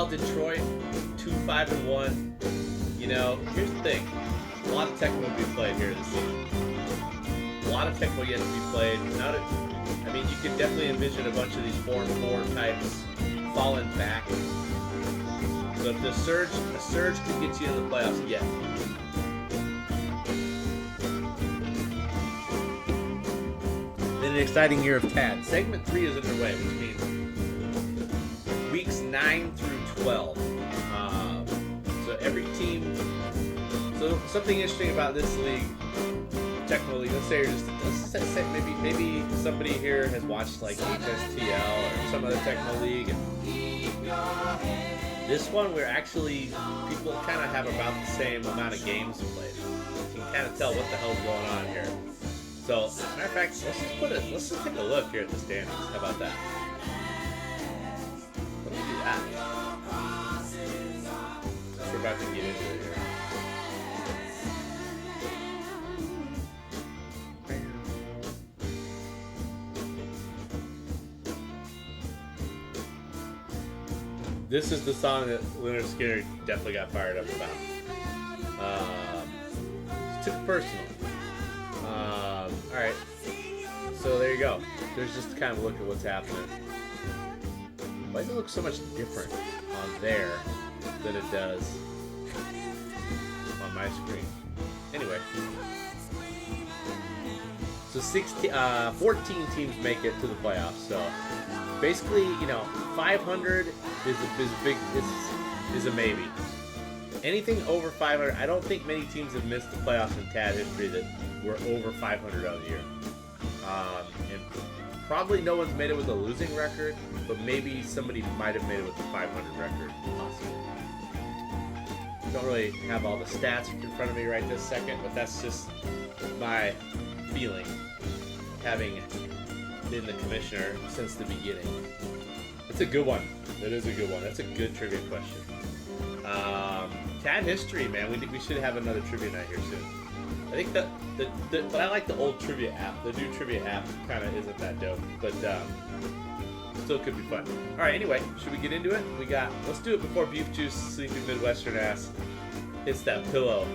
Well, Detroit, 2-5-1. You know, here's the thing. A lot of Tecmo will be played here this season. A lot of Tecmo yet to be played. I mean, you could definitely envision a bunch of these 4-4 types falling back. So if a surge could get you in the playoffs yet. Been an exciting year of TAD. Segment 3 is underway, which means weeks 9 through 12. So every team. So something interesting about this league, Tecmo League. Let's say maybe somebody here has watched like HSTL or some other Tecmo League. And this one, where actually people kind of have about the same amount of games played. You can kind of tell what the hell's going on here. So, as a matter of fact, let's just take a look here at the standings. How about that? Let me do that. We're about to get into it here. This is the song that Leonard Skinner definitely got fired up about. It's too personal. Alright. So there you go. There's just kind of a look at what's happening. Why does it look so much different on there than it does on my screen? Anyway. So 14 teams make it to the playoffs. So basically, you know, 500 is a maybe. Anything over 500, I don't think many teams have missed the playoffs in TAD history that were over 500 on the year. And probably no one's made it with a losing record, but maybe somebody might have made it with a 500 record, possibly. Don't really have all the stats in front of me right this second, but that's just my feeling, having been the commissioner since the beginning. It's a good one. That is a good one. That's a good trivia question. TAD history, man. We should have another trivia night here soon. I think but I like the old trivia app. The new trivia app kind of isn't that dope, but still could be fun. All right. Anyway, should we get into it? Let's do it before Beef Juice, sleepy Midwestern ass, hits that pillow.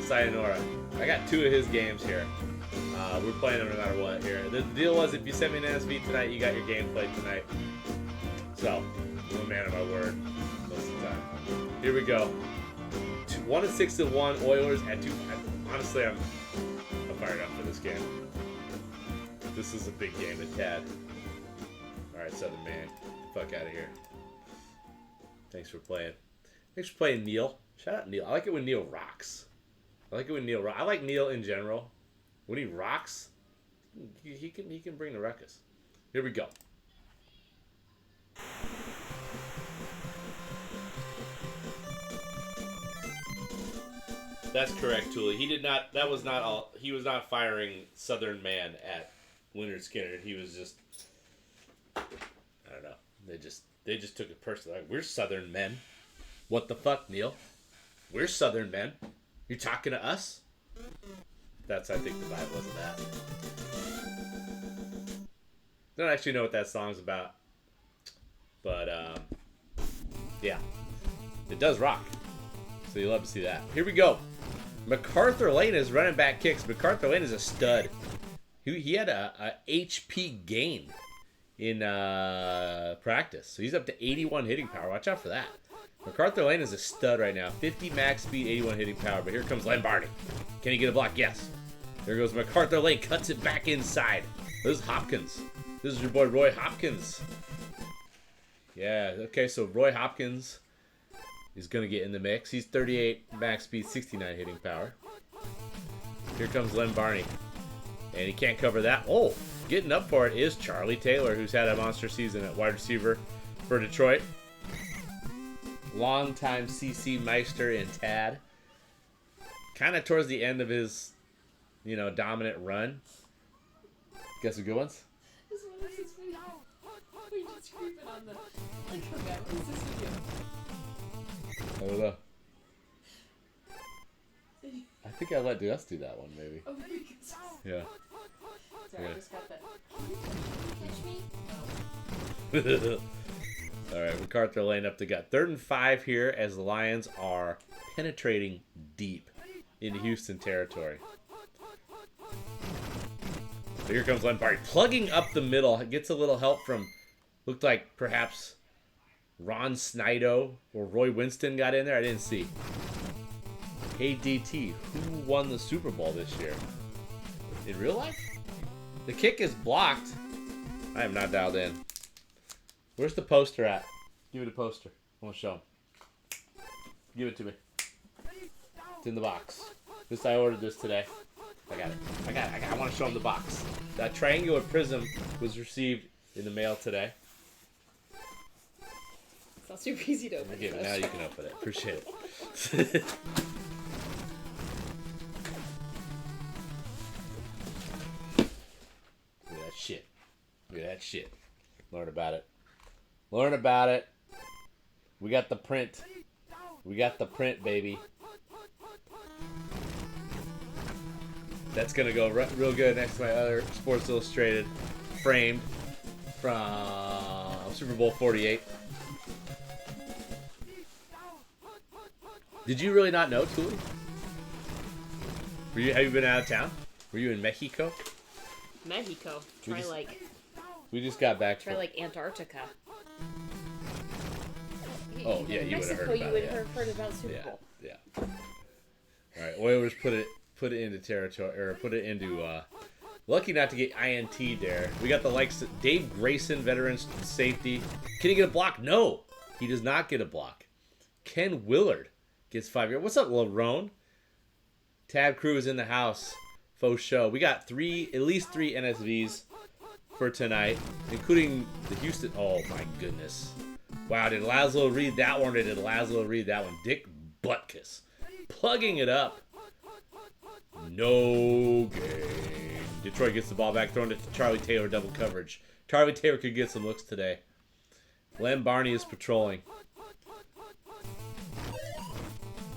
Sayonara. I got 2 of his games here. We're playing them no matter what here. The deal was, if you sent me an NSV tonight, you got your game played tonight. So, I'm a man of my word most of the time. Here we go. 1-6-1 Oilers at 2. Honestly, I'm fired up for this game. This is a big game at TAD. Alright, Southern Man. Fuck out of here. Thanks for playing. Thanks for playing, Neil. Shout out Neil. I like it when Neil rocks. I like Neil in general. When he rocks, he can bring the ruckus. Here we go. That's correct, Thule. He did not. That was not all. He was not firing Southern Man at Leonard Skinner. He was just. I don't know. They just took it personally. Like, we're Southern men. What the fuck, Neil? We're Southern men. You're talking to us? That's, I think, the vibe was of that. Don't actually know what that song's about, but yeah, it does rock. So you love to see that. Here we go. MacArthur Lane is running back kicks. MacArthur Lane is a stud. He had a HP gain in practice, so he's up to 81 hitting power. Watch out for that. MacArthur Lane is a stud right now. 50 max speed, 81 hitting power. But here comes Len Barney. Can he get a block? Yes. There goes MacArthur Lane. Cuts it back inside. This is Hopkins. This is your boy Roy Hopkins. Yeah, okay, so Roy Hopkins is going to get in the mix. He's 38 max speed, 69 hitting power. Here comes Len Barney. And he can't cover that. Oh, getting up for it is Charlie Taylor, who's had a monster season at wide receiver for Detroit. Longtime CC Meister in TAD. Kind of towards the end of his, dominant run. Got some good ones? This one is his video. We just creeping on the... Come back, what is this video? I don't know. I think I let us do that one, maybe. Oh, maybe. Yeah. Sorry, Yeah. I just got that. Can you catch me? No. All right, MacArthur laying up. They got 3rd and 5 here as the Lions are penetrating deep into Houston territory. So here comes Lombardi, plugging up the middle. Gets a little help from, looked like perhaps Ron Snido or Roy Winston got in there. I didn't see. Hey DT, who won the Super Bowl this year? In real life? The kick is blocked. I am not dialed in. Where's the poster at? Give me the poster. I want to show him. Give it to me. It's in the box. I ordered this today. I got it. I want to show him the box. That triangular prism was received in the mail today. It's not super easy to open. Okay, now you can open it. Appreciate it. Look at that shit. Look at that shit. Learn about it. Learn about it. We got the print. We got the print, baby. That's going to go real good next to my other Sports Illustrated framed from Super Bowl 48. Did you really not know, Tuli? Have you been out of town? Were you in Mexico? Mexico. We just got back. Try like Antarctica. Oh yeah, you would have heard about it. You would have heard about Super Bowl. Yeah. All right, Oilers put it into territory, or put it into. Lucky not to get INT there. We got the likes of Dave Grayson, veteran safety. Can he get a block? No, he does not get a block. Ken Willard gets 5 yards. What's up, Larone? Tab crew is in the house. Faux show. We got at least three NSVs for tonight, including the Houston. Oh my goodness. Wow, did LAZLO read that one or did LAZLO read that one? Dick Butkus. Plugging it up. No game. Detroit gets the ball back, throwing it to Charlie Taylor, double coverage. Charlie Taylor could get some looks today. Len Barney is patrolling.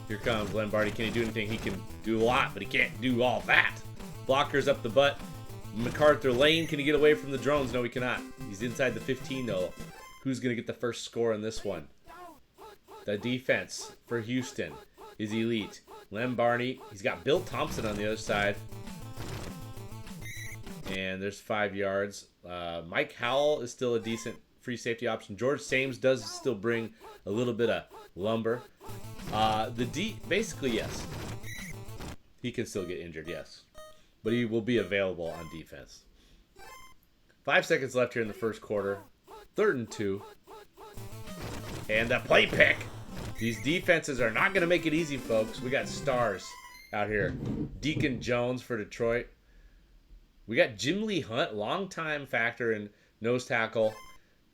Here comes Len Barney. Can he do anything? He can do a lot, but he can't do all that. Blockers up the butt. MacArthur Lane, can he get away from the drones? No, he cannot. He's inside the 15, though. Who's going to get the first score in this one? The defense for Houston is elite. Lem Barney, he's got Bill Thompson on the other side. And there's 5 yards. Mike Howell is still a decent free safety option. George Sames does still bring a little bit of lumber. Basically, yes. He can still get injured, yes. But he will be available on defense. 5 seconds left here in the first quarter. 3rd and 2. And the play pick. These defenses are not going to make it easy, folks. We got stars out here. Deacon Jones for Detroit. We got Jim Lee Hunt, longtime factor in nose tackle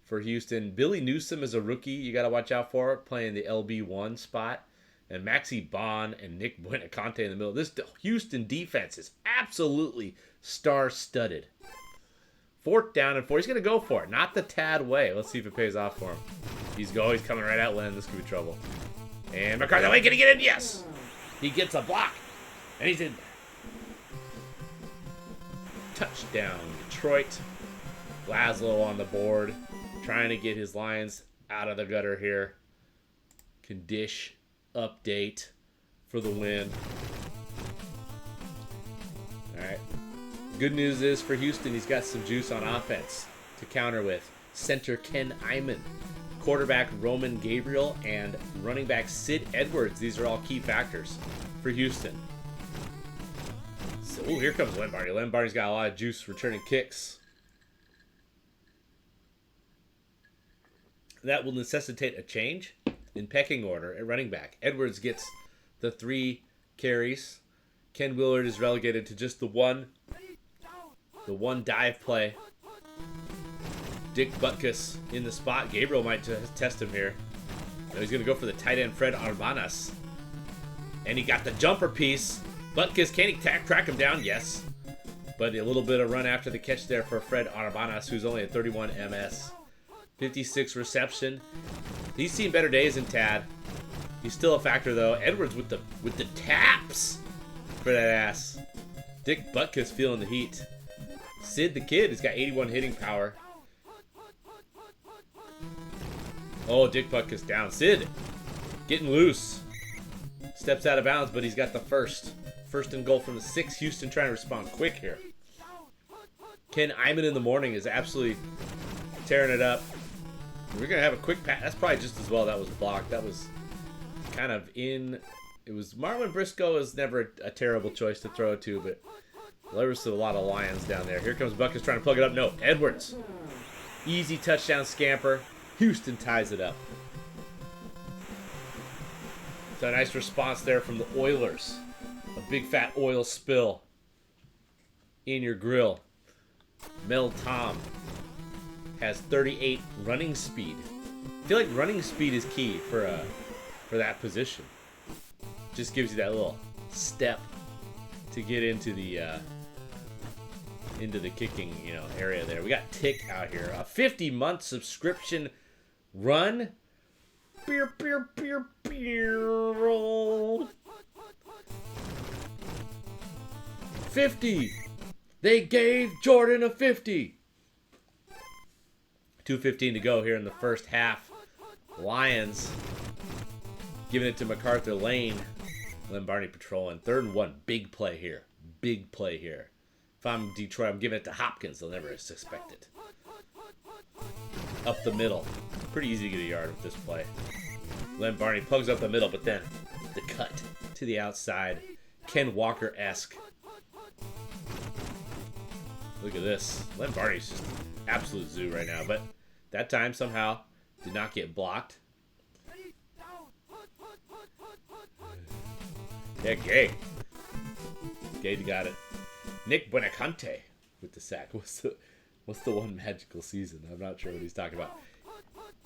for Houston. Billy Newsome is a rookie you got to watch out for, playing the LB1 spot. And Maxie Bond and Nick Buenaconte in the middle. This Houston defense is absolutely star-studded. 4th down and 4. He's going to go for it. Not the Tad way. Let's see if it pays off for him. He's coming right out, Len. This could be trouble. And MacArthur, wait, can he get in? Yes! He gets a block. And he's in. Touchdown, Detroit. LAZLO on the board. Trying to get his Lions out of the gutter here. Condish update for the win. All right. Good news is for Houston, he's got some juice on offense to counter with. Center Ken Iman, quarterback Roman Gabriel, and running back Sid Edwards. These are all key factors for Houston. So, here comes Len Barney. Len Barney's got a lot of juice returning kicks. That will necessitate a change in pecking order at running back. Edwards gets the 3 carries. Ken Willard is relegated to just the one dive play. Dick Butkus in the spot. Gabriel might test him here. Now he's going to go for the tight end Fred Arbanas. And he got the jumper piece. Butkus, can he track him down? Yes. But a little bit of run after the catch there for Fred Arbanas, who's only at 31 MS. 56 reception. He's seen better days than Tad. He's still a factor, though. Edwards with the taps for that ass. Dick Butkus feeling the heat. Sid the Kid has got 81 hitting power. Oh, Dick Butkus down. Sid getting loose. Steps out of bounds, but he's got the first. First and goal from the 6. Houston trying to respond quick here. Ken Iman in the morning is absolutely tearing it up. We're going to have a quick pass. That's probably just as well that was blocked. That was kind of in. It was Marlon Briscoe is never a terrible choice to throw it to, but there was a lot of Lions down there. Here comes Butkus trying to plug it up. No, Edwards. Easy touchdown scamper. Houston ties it up. So a nice response there from the Oilers. A big fat oil spill in your grill. Mel Tom has 38 running speed. I feel like running speed is key for that position. Just gives you that little step to get into the kicking, area there. We got Tick out here. A 50-month subscription run. Beer, beer, beer, beer. 50. They gave Jordan a 50. 2:15 to go here in the first half. Lions giving it to MacArthur Lane. Len Barney patrolling. 3rd and 1. Big play here. Big play here. If I'm Detroit, I'm giving it to Hopkins. They'll never suspect it. Up the middle. Pretty easy to get a yard with this play. Len Barney plugs up the middle, but then the cut to the outside. Ken Walker-esque. Look at this. Len Barney's just absolute zoo right now, but that time somehow did not get blocked. Yeah, Gay. Gay got it. Nick Buenacante with the sack. What's the one magical season? I'm not sure what he's talking about.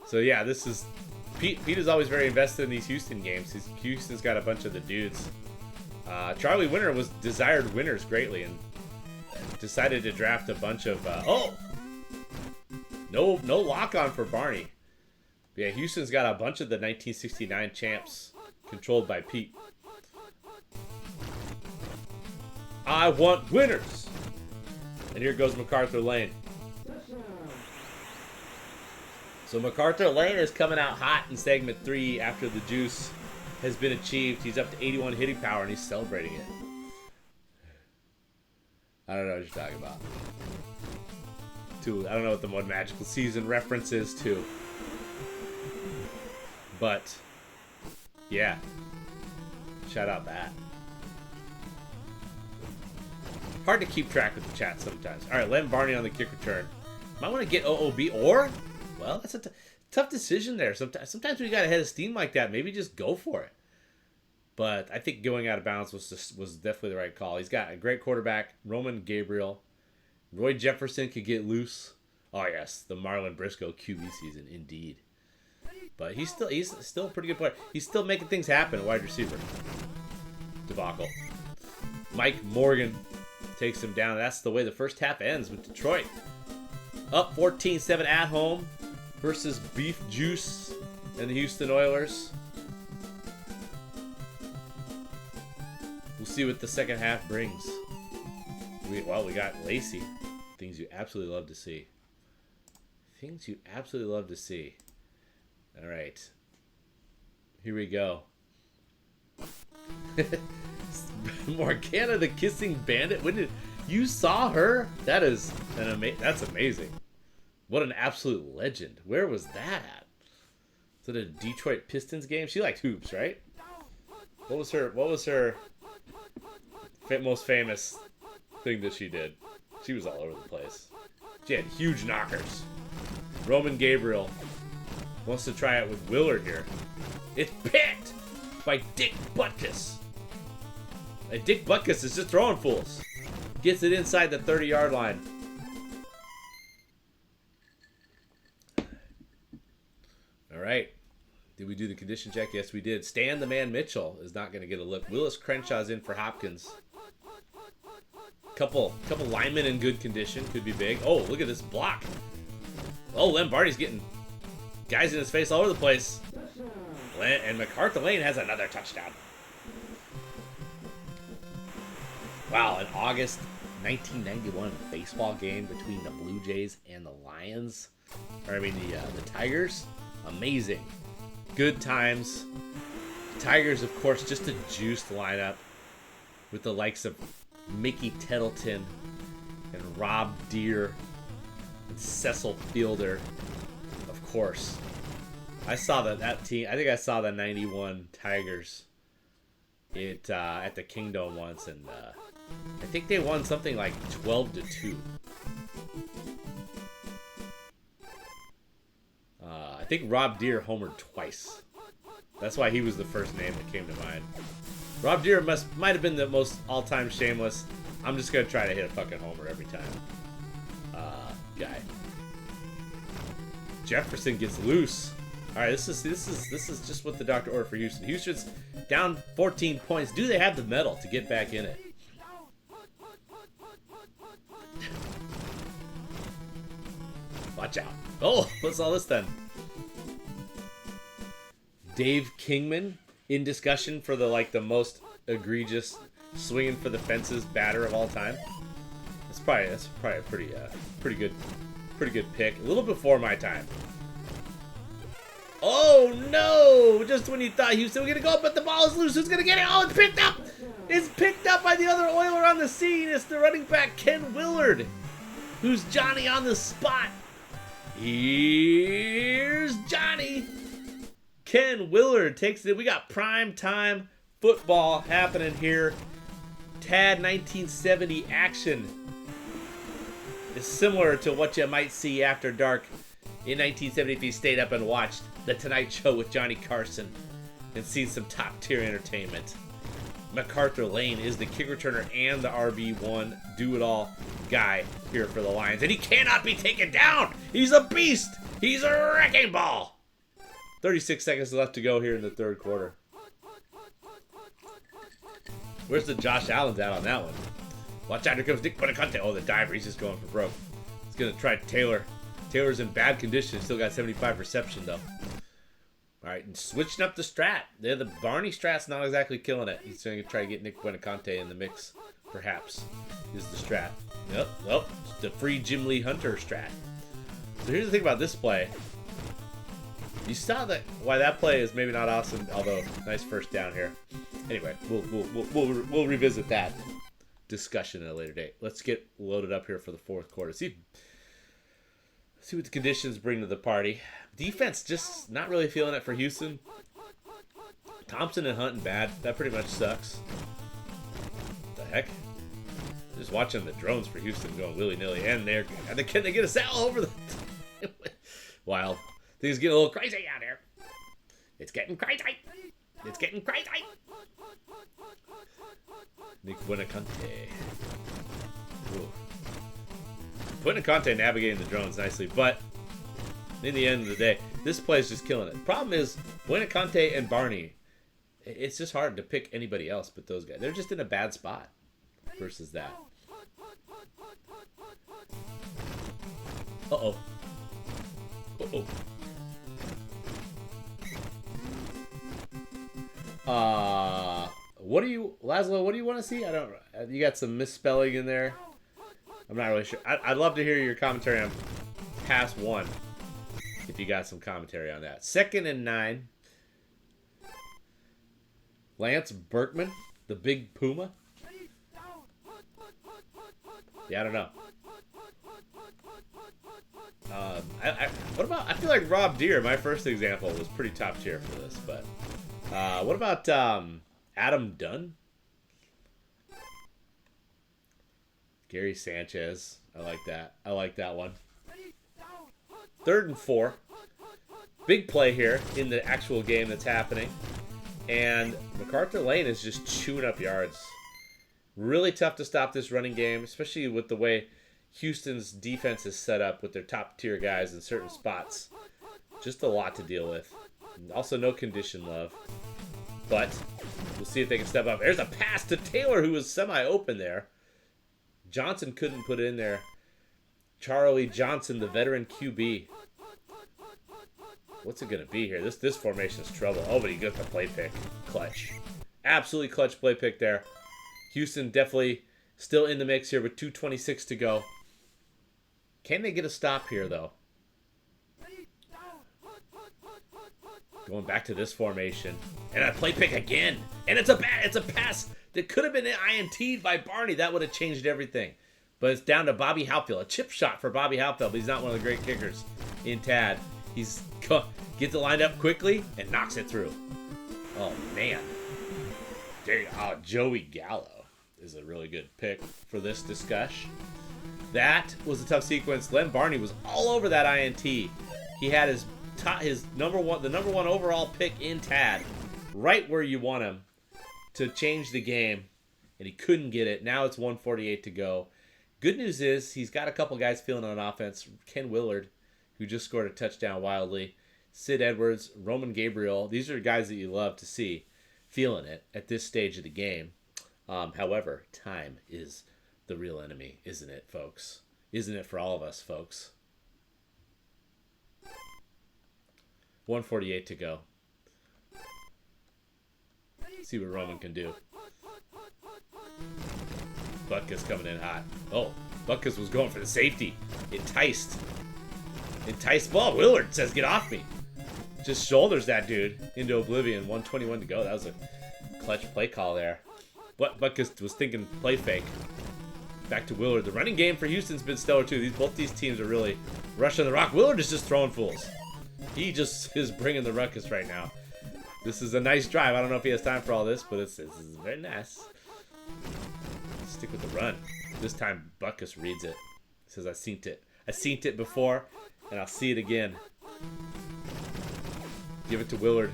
So yeah, this is Pete is always very invested in these Houston games. Houston's got a bunch of the dudes. Charlie Winter was desired winners greatly and decided to draft a bunch of no lock on for Barney. Yeah, Houston's got a bunch of the 1969 champs controlled by Pete. I want winners. And here goes MacArthur Lane. So MacArthur Lane is coming out hot in segment 3 after the juice has been achieved. He's up to 81 hitting power and he's celebrating it. I don't know what you're talking about. I don't know what the One Magical Season reference is to. But, yeah. Shout out that. Hard to keep track of the chat sometimes. All right, Len Barney on the kick return. Might want to get OOB or, well, that's a tough decision there. Sometimes we got a head of steam like that. Maybe just go for it. But I think going out of bounds was definitely the right call. He's got a great quarterback, Roman Gabriel. Roy Jefferson could get loose. Oh yes, the Marlon Briscoe QB season, indeed. But he's still a pretty good player. He's still making things happen at wide receiver. Debacle. Mike Morgan takes him down. That's the way the first half ends with Detroit. Up 14-7 at home versus Beef Juice and the Houston Oilers. We'll see what the second half brings. We got Lacey. Things you absolutely love to see. Things you absolutely love to see. All right. Here we go. Morgana the Kissing Bandit. You saw her? That's amazing. What an absolute legend. Where was that at? Was it a Detroit Pistons game? She liked hoops, right? What was her most famous thing that she did? She was all over the place. She had huge knockers. Roman Gabriel wants to try it with Willard here. It's picked by Dick Butkus. And Dick Butkus is just throwing fools. Gets it inside the 30-yard line. All right. Did we do the condition check? Yes, we did. Stan the Man Mitchell is not going to get a look. Willis Crenshaw's in for Hopkins. Couple linemen in good condition. Could be big. Oh, look at this block. Oh, Len Barney's getting guys in his face all over the place. And MacArthur Lane has another touchdown. Wow, an August 1991 baseball game between the Blue Jays and the Lions. Or I mean the Tigers. Amazing. Good times. Tigers, of course, just a juiced lineup with the likes of Mickey Tettleton and Rob Deere and Cecil Fielder, of course. I saw that team. I think I saw the '91 Tigers at the Kingdom once, and I think they won something like 12-2. I think Rob Deere homered twice. That's why he was the first name that came to mind. Rob Deere might have been the most all-time shameless. I'm just gonna try to hit a fucking homer every time. Guy. Jefferson gets loose. All right, this is just what the doctor ordered for Houston. Houston's down 14 points. Do they have the mettle to get back in it? Watch out. Oh, what's all this then? Dave Kingman in discussion for the most egregious swinging for the fences batter of all time. That's probably a pretty good pick. A little before my time. Oh no! Just when you thought Houston was gonna go, but the ball is loose. Who's gonna get it? Oh, it's picked up! It's picked up by the other Oiler on the scene. It's the running back Ken Willard, who's Johnny on the spot. Here's Johnny. Ken Willard takes it. We got prime time football happening here. TAD 1970 action is similar to what you might see after dark in 1970 if you stayed up and watched The Tonight Show with Johnny Carson and seen some top tier entertainment. MacArthur Lane is the kick returner and the RB1 do-it-all guy here for the Lions, and he cannot be taken down. He's a beast. He's a wrecking ball. 36 seconds left to go here in the third quarter. Where's the Josh Allen's at on that one? Watch out, here comes Nick Buenacante. Oh, the diver, he's just going for broke. He's going to try Taylor. Taylor's in bad condition. Still got 75 reception, though. All right, and switching up the strat. The Barney strat's not exactly killing it. He's going to try to get Nick Buenacante in the mix, perhaps, is the strat. Yep, well, it's the free Jim Lee Hunter strat. So here's the thing about this play. You saw why that play is maybe not awesome, although nice first down here. Anyway, we'll revisit that discussion at a later date. Let's get loaded up here for the fourth quarter. See what the conditions bring to the party. Defense just not really feeling it for Houston. Thompson and Hunt bad. That pretty much sucks. What the heck? Just watching the drones for Houston going willy-nilly, and can they get a saddle over the wild. Things getting a little crazy out here. It's getting crazy. It's getting crazy. Nick Buenacante. Buenacante navigating the drones nicely, but in the end of the day, this play is just killing it. Problem is, Buenacante and Barney, it's just hard to pick anybody else but those guys. They're just in a bad spot versus that. Uh-oh. Uh-oh. LAZLO, what do you want to see? You got some misspelling in there. I'm not really sure. I'd love to hear your commentary on pass one. If you got some commentary on that. 2nd and 9. Lance Berkman, the big Puma. Yeah, I don't know. What about? I feel like Rob Deere, my first example, was pretty top tier for this. But what about Adam Dunn? Gary Sanchez. I like that. I like that one. 3rd and 4. Big play here in the actual game that's happening. And MacArthur Lane is just chewing up yards. Really tough to stop this running game, especially with the way Houston's defense is set up with their top tier guys in certain spots. Just a lot to deal with. Also no condition love. But we'll see if they can step up. There's a pass to Taylor, who was semi-open there. Johnson couldn't put it in there. Charlie Johnson, the veteran QB. What's it going to be here? This formation is trouble. Oh, but he got the play pick. Clutch. Absolutely clutch play pick there. Houston definitely still in the mix here with 2:26 to go. Can they get a stop here, though? Going back to this formation. And a play pick again. And it's a pass that could have been INT'd by Barney. That would have changed everything. But it's down to Bobby Halfield. A chip shot for Bobby Halfield, but he's not one of the great kickers in TAD. Gets it lined up quickly and knocks it through. Oh, man. Joey Gallo is a really good pick for this discussion. That was a tough sequence. Len Barney was all over that INT. He had his the number one overall pick in TAD, right where you want him to change the game, and he couldn't get it. Now it's 148 to go. Good news is he's got a couple guys feeling on offense. Ken Willard, who just scored a touchdown wildly. Sid Edwards, Roman Gabriel. These are guys that you love to see feeling it at this stage of the game. However, time is the real enemy, isn't it, folks? Isn't it for all of us, folks? 148 to go. See what Roman can do. Butkus coming in hot. Oh, Butkus was going for the safety. Enticed ball. Willard says, get off me. Just shoulders that dude into oblivion. 121 to go. That was a clutch play call there. Butkus was thinking play fake. Back to Willard. The running game for Houston's been stellar too. Both these teams are really rushing the rock. Willard is just throwing fools. He just is bringing the ruckus right now. This is a nice drive. I don't know if he has time for all this, but it's very nice. Stick with the run. This time Butkus reads it. He says, I seen it. I seen it before, and I'll see it again. Give it to Willard.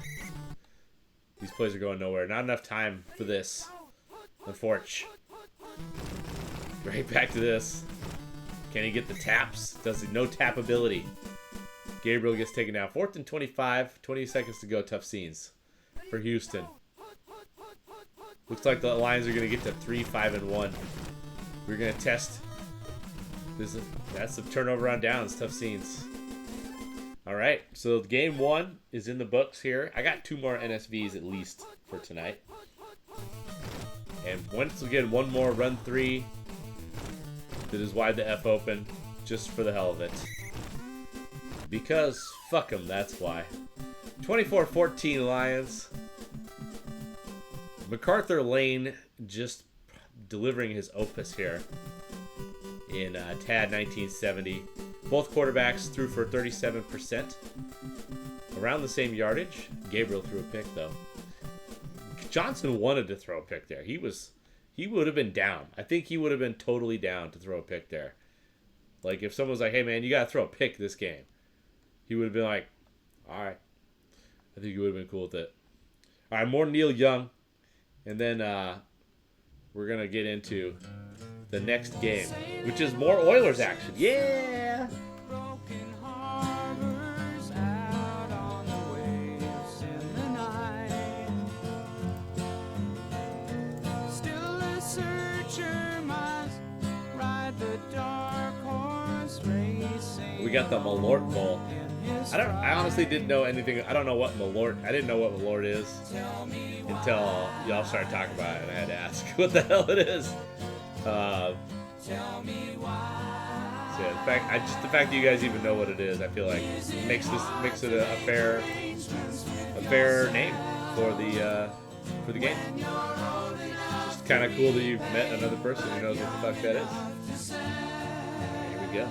These plays are going nowhere. Not enough time for this. Unfortunately. Right back to this. Can he get the taps? Does he? No tap ability. Gabriel gets taken down. 4th and 25. 20 seconds to go. Tough scenes for Houston. Looks like the Lions are going to get to 3-5-1. We're going to test. That's a turnover on downs. Tough scenes. All right. So game 1 is in the books here. I got 2 more NSVs at least for tonight. And once again, one more run 3 that is wide the F open just for the hell of it. Because fuck them, that's why. 24-14 Lions. MacArthur Lane just delivering his opus here in TAD 1970. Both quarterbacks threw for 37%. Around the same yardage. Gabriel threw a pick though. Johnson wanted to throw a pick there. He would have been down. I think he would have been totally down to throw a pick there. Like if someone was like, hey man, you got to throw a pick this game. He would have been like, all right. I think he would have been cool with it. All right, more Neil Young. And then we're going to get into the next game, which is more Oilers action. Yeah! We got the Malort Bowl. I honestly didn't know anything. I don't know what Malort. I didn't know what Malort is until y'all started talking about it, and I had to ask what the hell it is. So yeah, the fact that you guys even know what it is, I feel like makes it a fair name for the game. Just kind of cool that you've met another person who knows what the fuck that is. Here we go.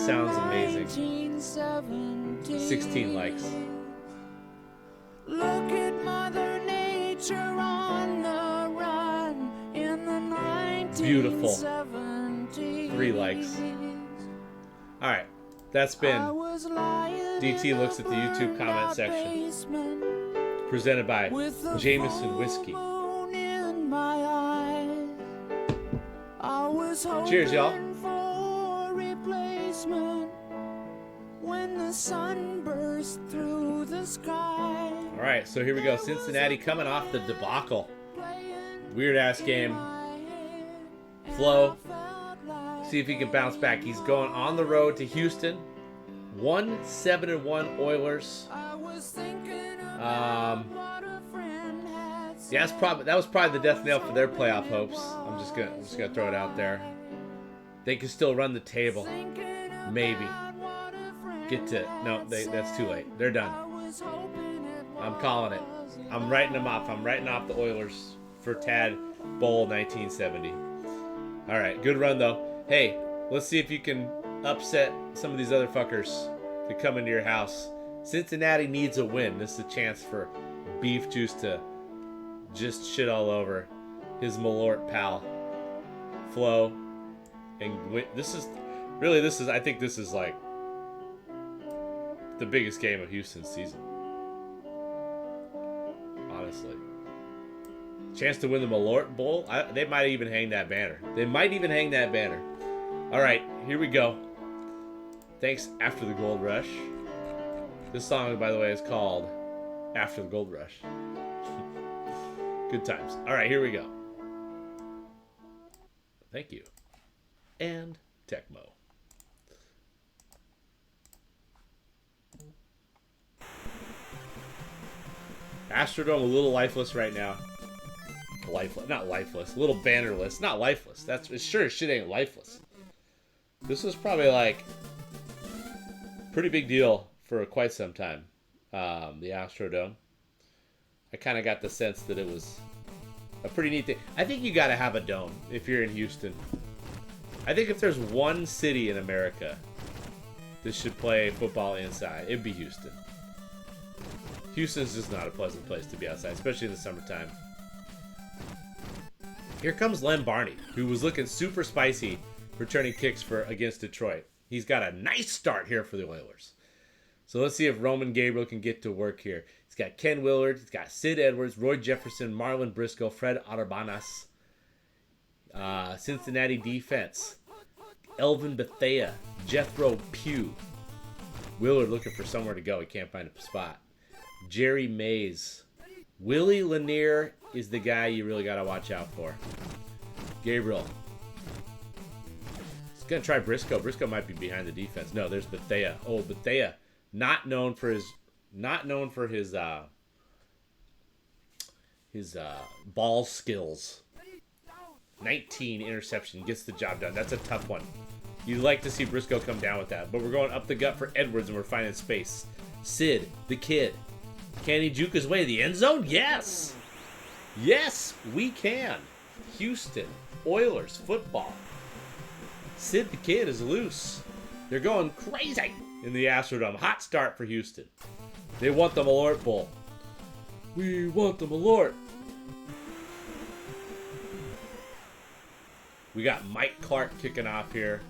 sounds amazing. 16 likes. Look at Mother Nature on the run in the 1970s. Beautiful. 3 likes. Alright, that's been DT Looks at the YouTube comment section. Presented by Jameson Whiskey. Cheers, y'all. When the sun burst through the sky. All right, so here we go. Cincinnati coming off the debacle. Weird ass game. Flo, see if he can bounce back. He's going on the road to Houston. 7-1 Oilers. Yeah, that was probably the death knell for their playoff hopes. I'm just gonna throw it out there. They can still run the table, maybe. That's too late. They're done. I'm calling it. I'm writing them off. I'm writing off the Oilers for Tad Bowl 1970. All right, good run though. Hey, let's see if you can upset some of these other fuckers to come into your house. Cincinnati needs a win. This is a chance for Beef Juice to just shit all over his Malort pal, Flo. And I think this is like the biggest game of Houston's season. Honestly. Chance to win the Malort Bowl? They might even hang that banner. All right, here we go. Thanks, After the Gold Rush. This song, by the way, is called After the Gold Rush. Good times. All right, here we go. Thank you. And Tecmo. Astrodome a little lifeless right now. Not lifeless. A little bannerless. Not lifeless. It's sure as shit ain't lifeless. This was probably like pretty big deal for quite some time. The Astrodome. I kind of got the sense that it was a pretty neat thing. I think you got to have a dome if you're in Houston. I think if there's one city in America that should play football inside, it'd be Houston. Houston's just not a pleasant place to be outside, especially in the summertime. Here comes Len Barney, who was looking super spicy returning kicks against Detroit. He's got a nice start here for the Oilers. So let's see if Roman Gabriel can get to work here. He's got Ken Willard, he's got Sid Edwards, Roy Jefferson, Marlon Briscoe, Fred Arbanas. Cincinnati defense. Elvin Bethea, Jethro Pugh. Willard looking for somewhere to go. He can't find a spot. Jerry Mays. Willie Lanier is the guy you really got to watch out for. Gabriel. He's going to try Briscoe. Briscoe might be behind the defense. No, there's Bethea. Oh, Bethea. Not known for his ball skills. 19 interception. Gets the job done. That's a tough one. You'd like to see Briscoe come down with that. But we're going up the gut for Edwards, and we're finding space. Sid, the kid. Can he juke his way to the end zone? Yes! Yes, we can. Houston Oilers football. Sid the kid is loose. They're going crazy in the Astrodome. Hot start for Houston. They want the Malort Bowl. We want the Malort. We got Mike Clark kicking off here.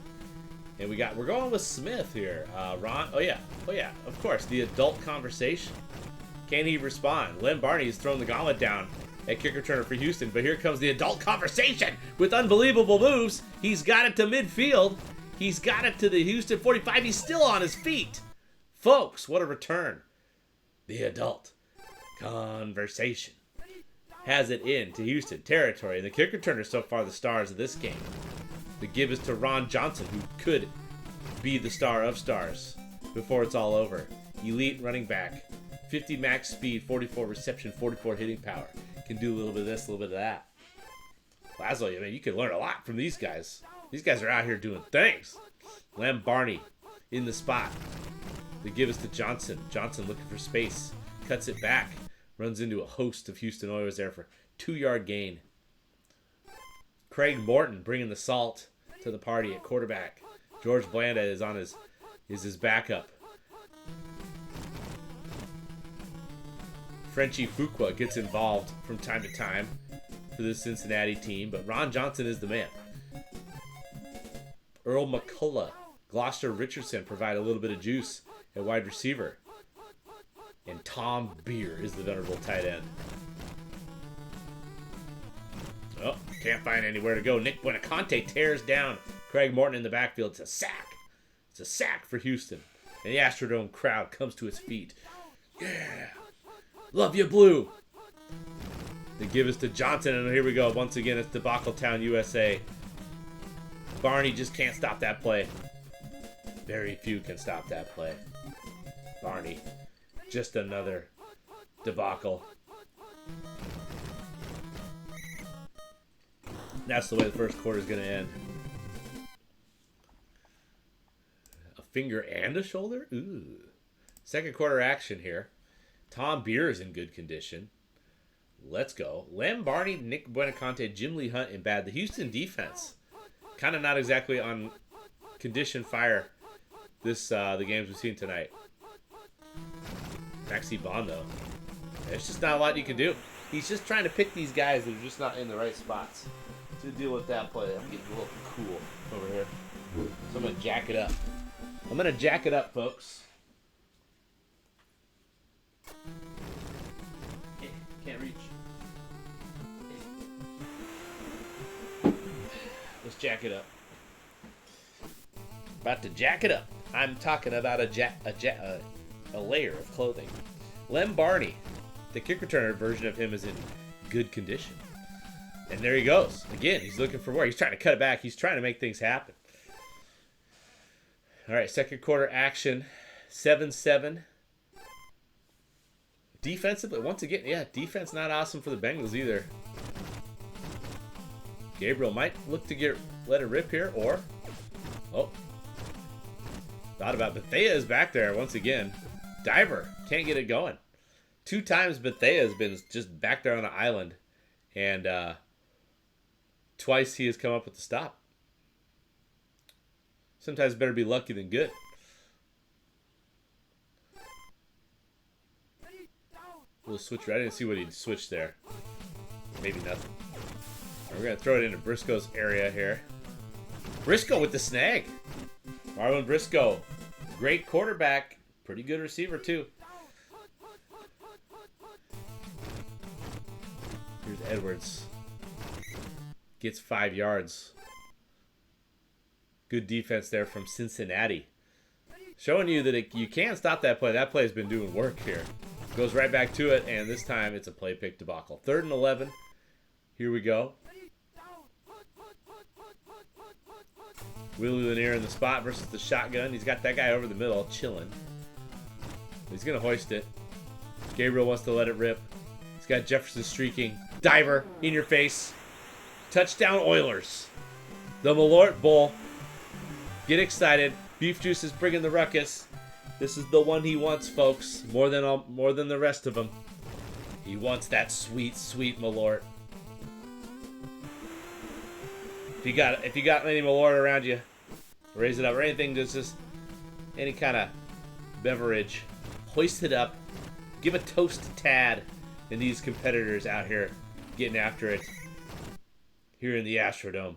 And we're going with Smith here. Ron, oh yeah, of course, the adult conversation. Can he respond? Len Barney has thrown the gauntlet down at kick returner for Houston, but here comes the adult conversation with unbelievable moves. He's got it to midfield. He's got it to the Houston 45. He's still on his feet. Folks, what a return. The adult conversation has it into Houston territory, and the kick returner so far the stars of this game. The give is to Ron Johnson, who could be the star of stars before it's all over. Elite running back. 50 max speed, 44 reception, 44 hitting power. Can do a little bit of this, a little bit of that. LAZLO, I mean, you can learn a lot from these guys. These guys are out here doing things. Lamb Barney in the spot. The give is to Johnson. Johnson looking for space. Cuts it back. Runs into a host of Houston Oilers there for 2-yard gain. Craig Morton bringing the salt to the party at quarterback. George Blanda is his backup. Frenchie Fuqua gets involved from time to time for the Cincinnati team, but Ron Johnson is the man. Earl McCullough, Gloucester Richardson provide a little bit of juice at wide receiver. And Tom Beer is the venerable tight end. Oh, can't find anywhere to go. Nick Buenaconte tears down Craig Morton in the backfield. It's a sack. It's a sack for Houston. And the Astrodome crowd comes to its feet. Yeah. Love you, Blue. They give us to Johnson, and here we go. Once again, it's Debacle Town, USA. Barney just can't stop that play. Very few can stop that play. Barney, just another debacle. That's the way the first quarter is going to end. A finger and a shoulder? Ooh. Second quarter action here. Tom Beer is in good condition. Let's go. Lem Barney, Nick Buenaconte, Jim Lee Hunt in bad. The Houston defense, kind of not exactly on condition fire the games we've seen tonight. Maxie Bond, though. There's just not a lot you can do. He's just trying to pick these guys that are just not in the right spots to deal with that play. I'm getting a little cool over here. So I'm going to jack it up. I'm going to jack it up, folks. Can't reach. Let's jack it up. About to jack it up. I'm talking about a layer of clothing. Lem Barney, the kick returner version of him, is in good condition. And there he goes. Again, he's looking for more. He's trying to cut it back. He's trying to make things happen. All right, second quarter action. 7-7. Defensively, once again, yeah, defense not awesome for the Bengals either. Gabriel might look to let it rip here, or... Oh. Thought about Bethea is back there once again. Diver. Can't get it going. 2 times Bethea has been just back there on the island. And twice he has come up with the stop. Sometimes better be lucky than good. We'll switch right. I didn't see what he switched there. Maybe nothing. We're going to throw it into Briscoe's area here. Briscoe with the snag. Marlon Briscoe. Great quarterback. Pretty good receiver, too. Here's Edwards. Gets 5 yards. Good defense there from Cincinnati. Showing you that you can stop that play. That play has been doing work here. Goes right back to it, and this time it's a play pick debacle. 3rd and 11. Here we go. Willie Lanier in the spot versus the shotgun. He's got that guy over the middle, chilling. He's going to hoist it. Gabriel wants to let it rip. He's got Jefferson streaking. Diver, in your face. Touchdown Oilers. The Malort Bowl. Get excited. Beef Juice is bringing the ruckus. This is the one he wants, folks. More than the rest of them. He wants that sweet, sweet Malort. If you got any Malort around you, raise it up. Or anything that's just any kind of beverage. Hoist it up. Give a toast to Tad and these competitors out here getting after it here in the Astrodome.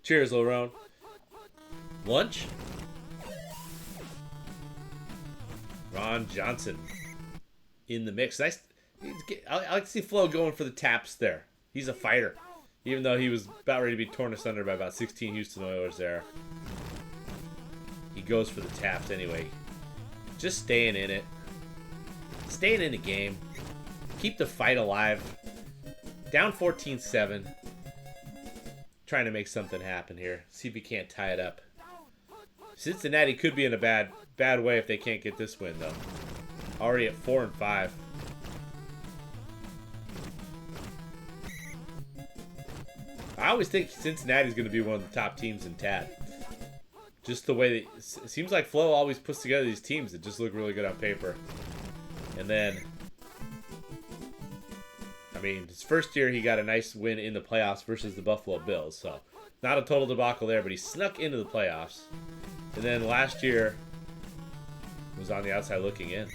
Cheers, Lorone. Lunch? Ron Johnson in the mix. Nice. I like to see Flo going for the taps there. He's a fighter. Even though he was about ready to be torn asunder by about 16 Houston Oilers there. He goes for the taps anyway. Just staying in it. Staying in the game. Keep the fight alive. Down 14-7. Trying to make something happen here. See if he can't tie it up. Cincinnati could be in a bad way if they can't get this win, though. Already at 4-5. I always think Cincinnati's going to be one of the top teams in TAD. Just the way that it seems like Flo always puts together these teams that just look really good on paper. And then mean, his first year he got a nice win in the playoffs versus the Buffalo Bills. So not a total debacle there, but he snuck into the playoffs. And then last year was on the outside looking in.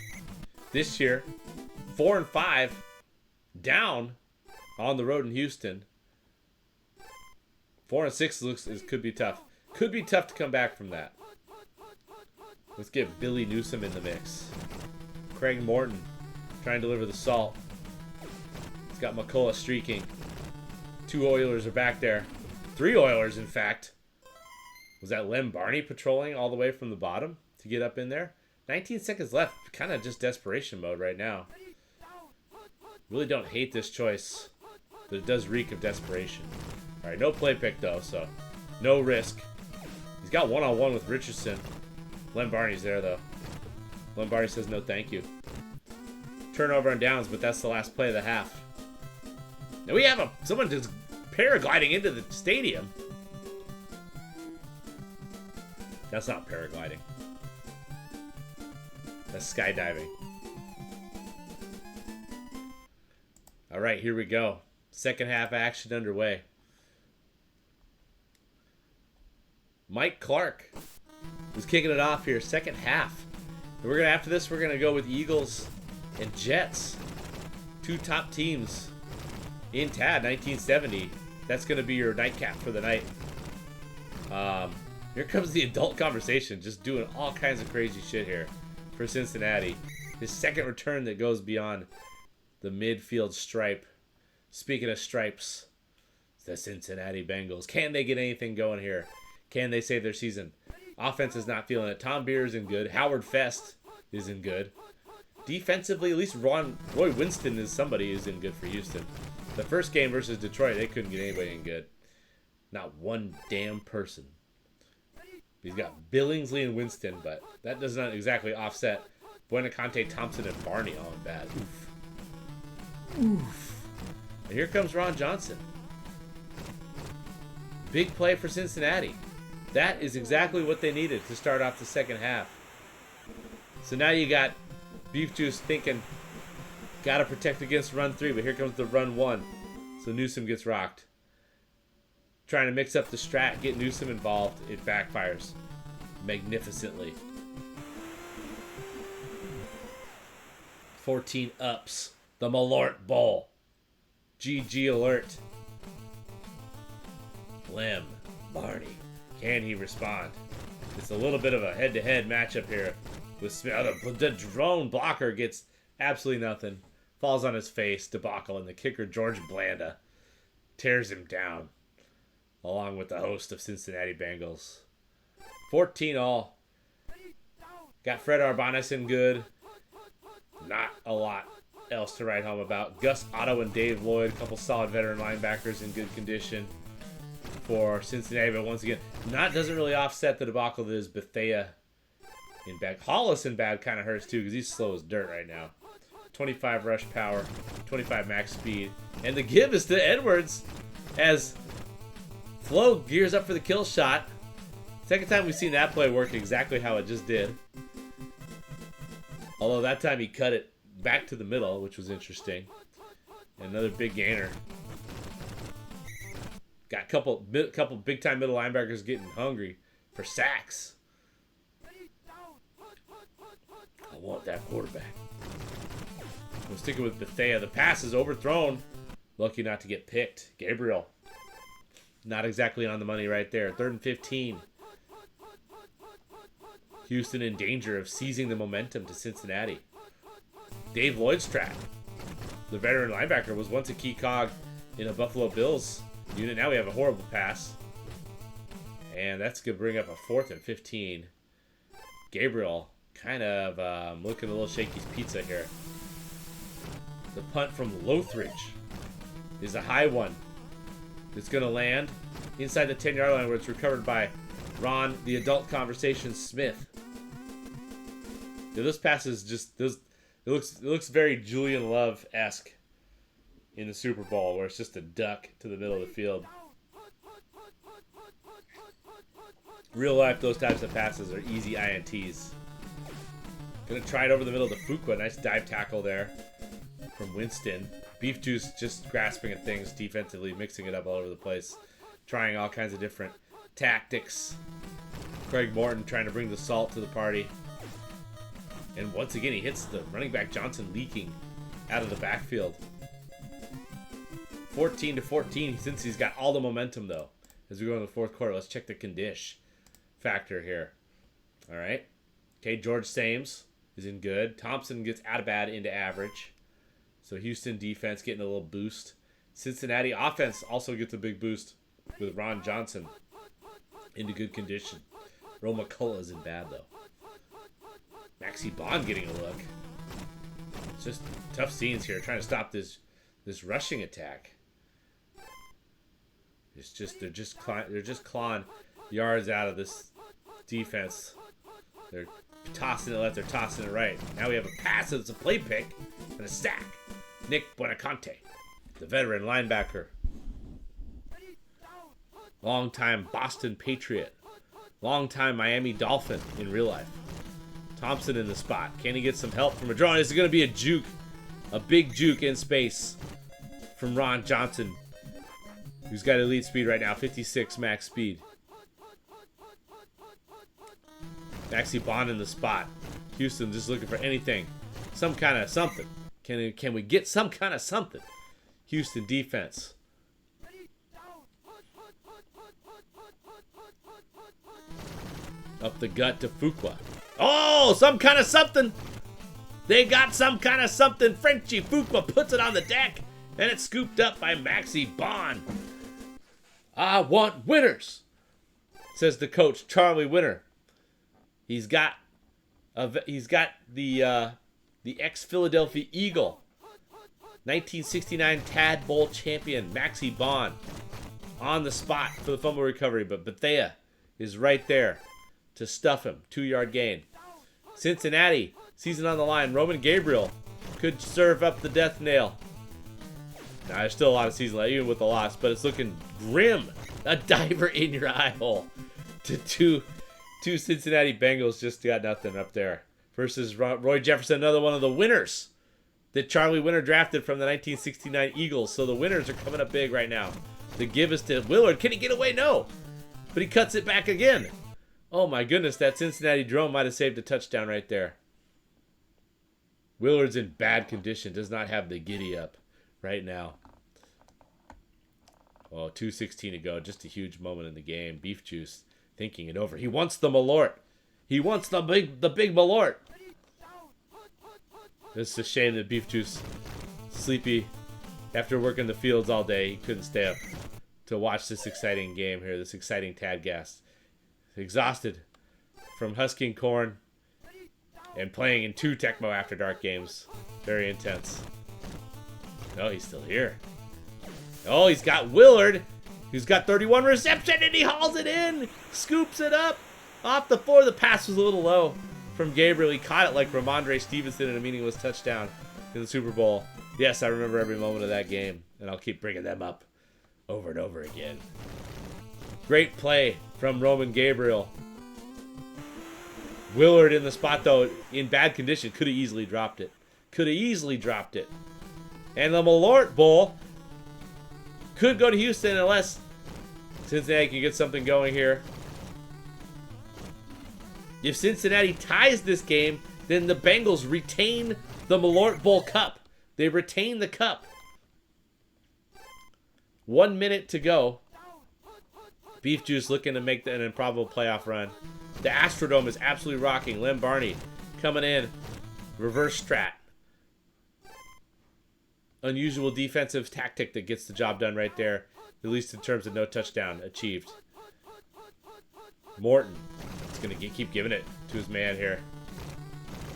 This year, 4-5, down on the road in Houston. 4-6 could be tough. Could be tough to come back from that. Let's get Billy Newsome in the mix. Craig Morton trying to deliver the salt. He's got McCullough streaking. 2 Oilers are back there. 3 Oilers, in fact. Was that Lem Barney patrolling all the way from the bottom to get up in there? 19 seconds left. Kind of just desperation mode right now. Really don't hate this choice, but it does reek of desperation. All right, no play pick, though, so no risk. He's got one-on-one with Richardson. Lem Barney's there, though. Lem Barney says no thank you. Turnover on downs, but that's the last play of the half. Now we have someone just paragliding into the stadium. That's not paragliding. That's skydiving. All right, here we go. Second half action underway. Mike Clark was kicking it off here, second half. And after this, we're gonna go with Eagles and Jets, 2 top teams in TAD 1970. That's gonna be your nightcap for the night. Here comes the adult conversation, just doing all kinds of crazy shit here for Cincinnati. His second return that goes beyond the midfield stripe. Speaking of stripes, it's the Cincinnati Bengals. Can they get anything going here? Can they save their season? Offense is not feeling it. Tom Beer isn't good. Howard Fest isn't good. Defensively, at least Roy Winston is somebody who's in good for Houston. The first game versus Detroit, they couldn't get anybody in good. Not one damn person. He's got Billingsley and Winston, but that does not exactly offset Buenaconte, Thompson, and Barney all in bad. Oof. Oof. And here comes Ron Johnson. Big play for Cincinnati. That is exactly what they needed to start off the second half. So now you got Beef Juice thinking, gotta protect against run 3, but here comes the run 1. So Newsome gets rocked. Trying to mix up the strat, get Newsome involved. It backfires magnificently. 14 ups. The Malort Bowl. GG alert. Lem Barney. Can he respond? It's a little bit of a head-to-head matchup here with Smith. The drone blocker gets absolutely nothing. Falls on his face. Debacle. And the kicker, George Blanda, tears him down. Along with the host of Cincinnati Bengals. 14-all. Got Fred Arbanas in good. Not a lot else to write home about. Gus Otto and Dave Lloyd, a couple solid veteran linebackers in good condition for Cincinnati, but once again, doesn't really offset the debacle that is Bethea in bad. Hollis in bad kind of hurts too because he's slow as dirt right now. 25 rush power, 25 max speed, and the give is to Edwards as Flo gears up for the kill shot. Second time we've seen that play work exactly how it just did. Although that time he cut it back to the middle, which was interesting. Another big gainer. Got a couple big-time middle linebackers getting hungry for sacks. I want that quarterback. We're sticking with Bethea. The pass is overthrown. Lucky not to get picked. Gabriel. Not exactly on the money right there. 3rd and 15. Houston in danger of seizing the momentum to Cincinnati. Dave Lloyd's trap. The veteran linebacker was once a key cog in a Buffalo Bills unit. Now we have a horrible pass. And that's going to bring up a 4th and 15. Gabriel kind of looking a little shaky pizza here. The punt from Lothridge is a high one. It's going to land inside the 10-yard line where it's recovered by Ron, the adult conversation Smith. Yeah, this pass is just, it looks very Julian Love-esque in the Super Bowl where it's just a duck to the middle of the field. Real life, those types of passes are easy INTs. Gonna try it over the middle to Fuqua. Nice dive tackle there from Winston. Beef Juice just grasping at things defensively, mixing it up all over the place, trying all kinds of different tactics. Craig Morton trying to bring the salt to the party. And once again, he hits the running back Johnson leaking out of the backfield. 14-14 since he's got all the momentum, though. As we go in the fourth quarter, let's check the condish factor here. All right. Okay, George Sames is in good. Thompson gets out of bad into average. So Houston defense getting a little boost. Cincinnati offense also gets a big boost with Ron Johnson into good condition. Ro McCullough is in bad, though. Maxie Bond getting a look. It's just tough scenes here, trying to stop this rushing attack. It's just they're just clawing yards out of this defense. They're tossing it left, they're tossing it right. Now we have a pass, it's a play pick and a sack. Nick Buonacante, the veteran linebacker. Long-time Boston Patriot. Long-time Miami Dolphin in real life. Thompson in the spot. Can he get some help from a draw? This is going to be a juke. A big juke in space from Ron Johnson, who's got elite speed right now. 56 max speed. Maxie Bond in the spot. Houston just looking for anything. Some kind of something. Can we get some kind of something? Houston defense. Up the gut to Fuqua. Oh, some kind of something. They got some kind of something. Frenchie Fuqua puts it on the deck, and it's scooped up by Maxie Bond. I want winners, says the coach, Charlie Winter. He's got the ex-Philadelphia Eagle, 1969 Tad Bowl champion Maxie Bond on the spot for the fumble recovery, but Bethea is right there to stuff him. 2-yard gain. Cincinnati, season on the line. Roman Gabriel could serve up the death nail. Now, there's still a lot of season left, even with the loss, but it's looking grim. A diver in your eye hole to two Cincinnati Bengals. Just got nothing up there. Versus Roy Jefferson, another one of the winners that Charlie Winter drafted from the 1969 Eagles. So the winners are coming up big right now. The give is to Willard. Can he get away? No. But he cuts it back again. Oh my goodness, that Cincinnati drone might have saved a touchdown right there. Willard's in bad condition. Does not have the giddy up right now. Oh, 2:16 to go. Just a huge moment in the game. Beef Juice thinking it over. He wants the Malort. He wants the big Malort. It's a shame that Beef Juice, sleepy after working the fields all day, he couldn't stay up to watch this exciting game here, this exciting Tadcast. Exhausted from husking corn and playing in 2 Tecmo After Dark games. Very intense. Oh, he's still here. Oh, he's got Willard, who's got 31 reception, and he hauls it in. Scoops it up off the floor. The pass was a little low from Gabriel. He caught it like Ramondre Stevenson in a meaningless touchdown in the Super Bowl. Yes, I remember every moment of that game, and I'll keep bringing them up over and over again. Great play from Roman Gabriel. Willard in the spot, though, in bad condition. Could have easily dropped it. And the Malort Bowl could go to Houston unless Cincinnati can get something going here. If Cincinnati ties this game, then the Bengals retain the Malort Bowl Cup. They retain the cup. 1 minute to go. Beef Juice looking to make an improbable playoff run. The Astrodome is absolutely rocking. Lem Barney coming in. Reverse strat. Unusual defensive tactic that gets the job done right there. At least in terms of no touchdown achieved. Morton is going to keep giving it to his man here.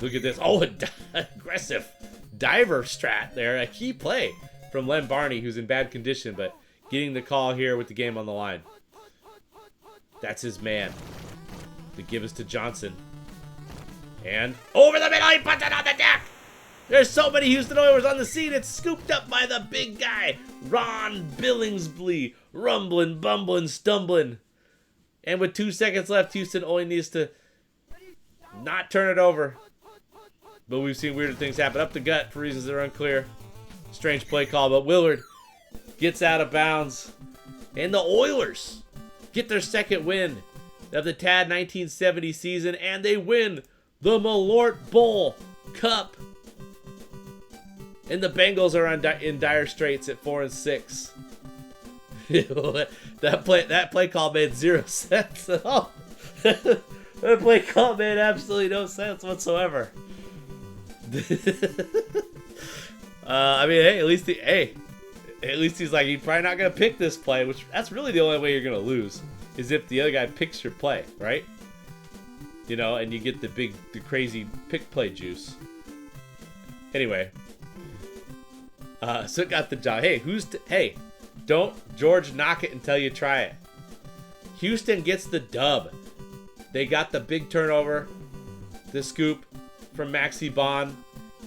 Look at this. Oh, aggressive diver strat there. A key play from Lem Barney, who's in bad condition, but getting the call here with the game on the line. That's his man. The give is to Johnson. And over the middle, he puts it on the deck. There's so many Houston Oilers on the scene. It's scooped up by the big guy, Ron Billingsley, rumbling, bumbling, stumbling. And with 2 seconds left, Houston only needs to not turn it over. But we've seen weirder things happen. Up the gut for reasons that are unclear. Strange play call, but Willard gets out of bounds. And the Oilers get their second win of the TAD 1970 season, and they win the Malort Bowl Cup. And the Bengals are in dire straits at 4-6. that play call made 0 sense at all. That play call made absolutely no sense whatsoever. I mean, hey, at least he's like, he's probably not gonna pick this play, which that's really the only way you're gonna lose, is if the other guy picks your play, right? You know, and you get the crazy pick play juice. Anyway, so it got the job. Hey, hey, don't George knock it until you try it. Houston gets the dub. They got the big turnover, the scoop from Maxi Bond,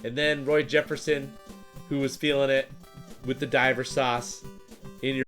and then Roy Jefferson, who was feeling it with the diver sauce in your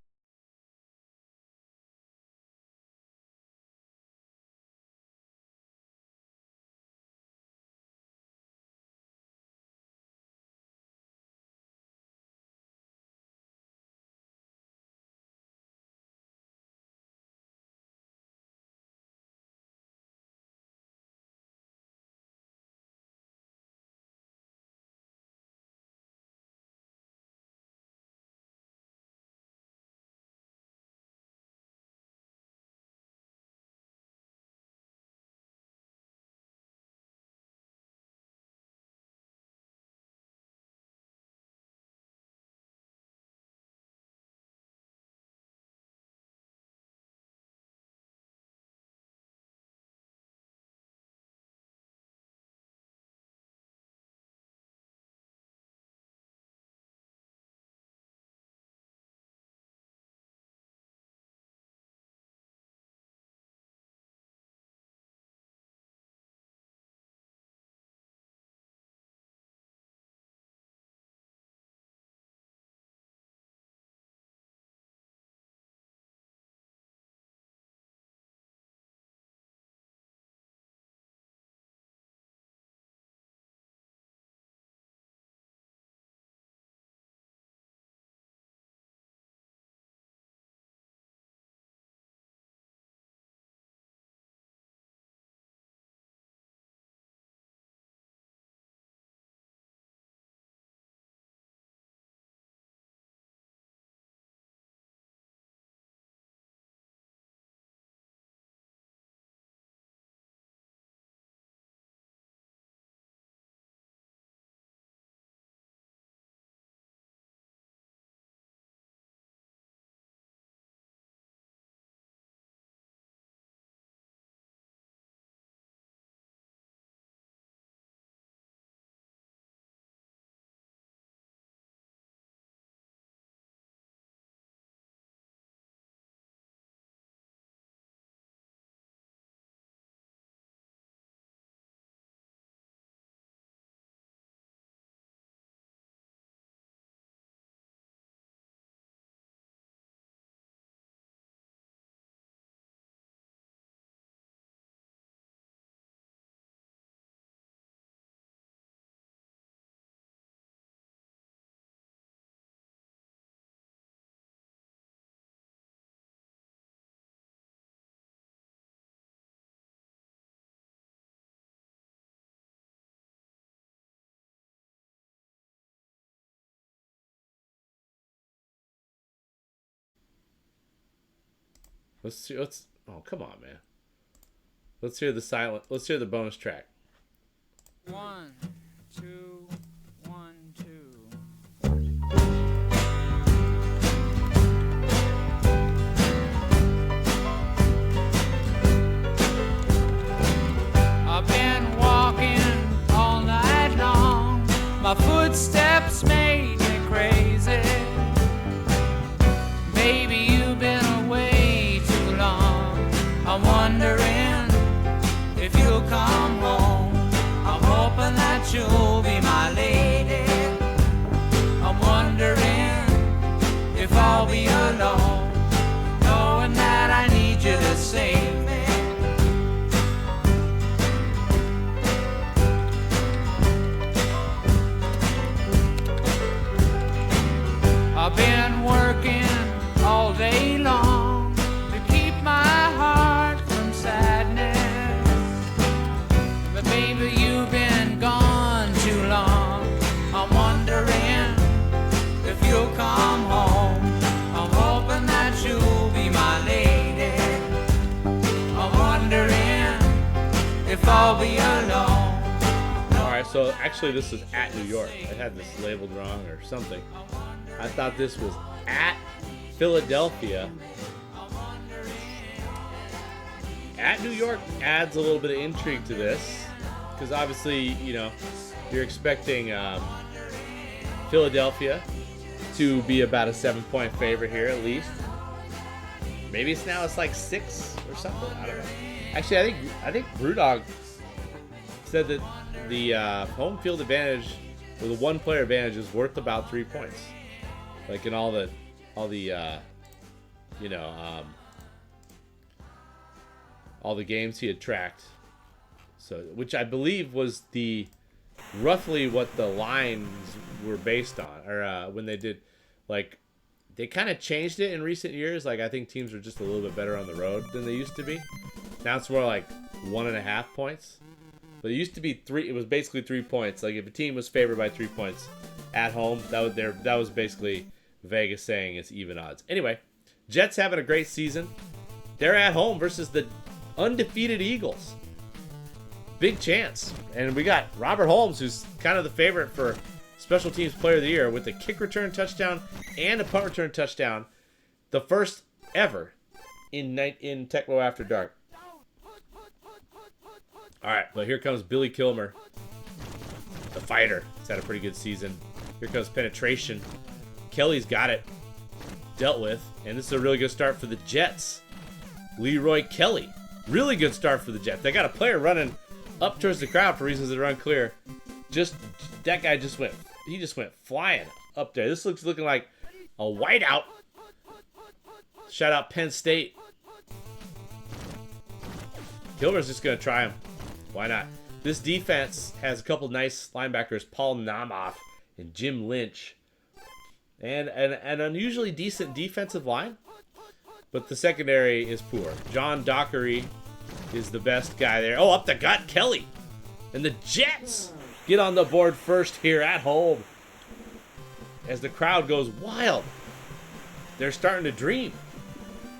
let's oh, come on, man. Let's hear the bonus track. 1, 2, 1, 2. I've been walking all night long. My footsteps made me crazy. Baby, you've been away too long. I'm wondering if you'll come home. I'm hoping that you'll be my lady. I'm wondering if I'll be alone, knowing that I need you to save me. So actually, this is at New York. I had this labeled wrong or something. I thought this was at Philadelphia. At New York adds a little bit of intrigue to this, because obviously, you know, you're expecting Philadelphia to be about a 7-point favorite here at least. Maybe it's like 6 or something. I don't know. Actually, I think Brewdog said that the home field advantage, or the one-player advantage, is worth about 3 points. Like in all the all the games he had tracked. So, which I believe was roughly what the lines were based on, or when they did, like, they kind of changed it in recent years. Like, I think teams are just a little bit better on the road than they used to be. Now it's more like 1.5 points. But it used to be 3. It was basically 3 points. Like, if a team was favored by 3 points at home, that was basically Vegas saying it's even odds. Anyway, Jets having a great season. They're at home versus the undefeated Eagles. Big chance. And we got Robert Holmes, who's kind of the favorite for Special Teams Player of the Year, with a kick return touchdown and a punt return touchdown. The first ever in Tecmo After Dark. All right, but here comes Billy Kilmer, the fighter. He's had a pretty good season. Here comes penetration. Kelly's got it dealt with, and this is a really good start for the Jets. Leroy Kelly, really good start for the Jets. They got a player running up towards the crowd for reasons that are unclear. That guy just went flying up there. This looking like a whiteout. Shout out Penn State. Kilmer's just gonna try him. Why not? This defense has a couple nice linebackers, Paul Namoff and Jim Lynch, and an unusually decent defensive line. But the secondary is poor. John Dockery is the best guy there. Oh, up the gut, Kelly. And the Jets get on the board first here at home. As the crowd goes wild. They're starting to dream.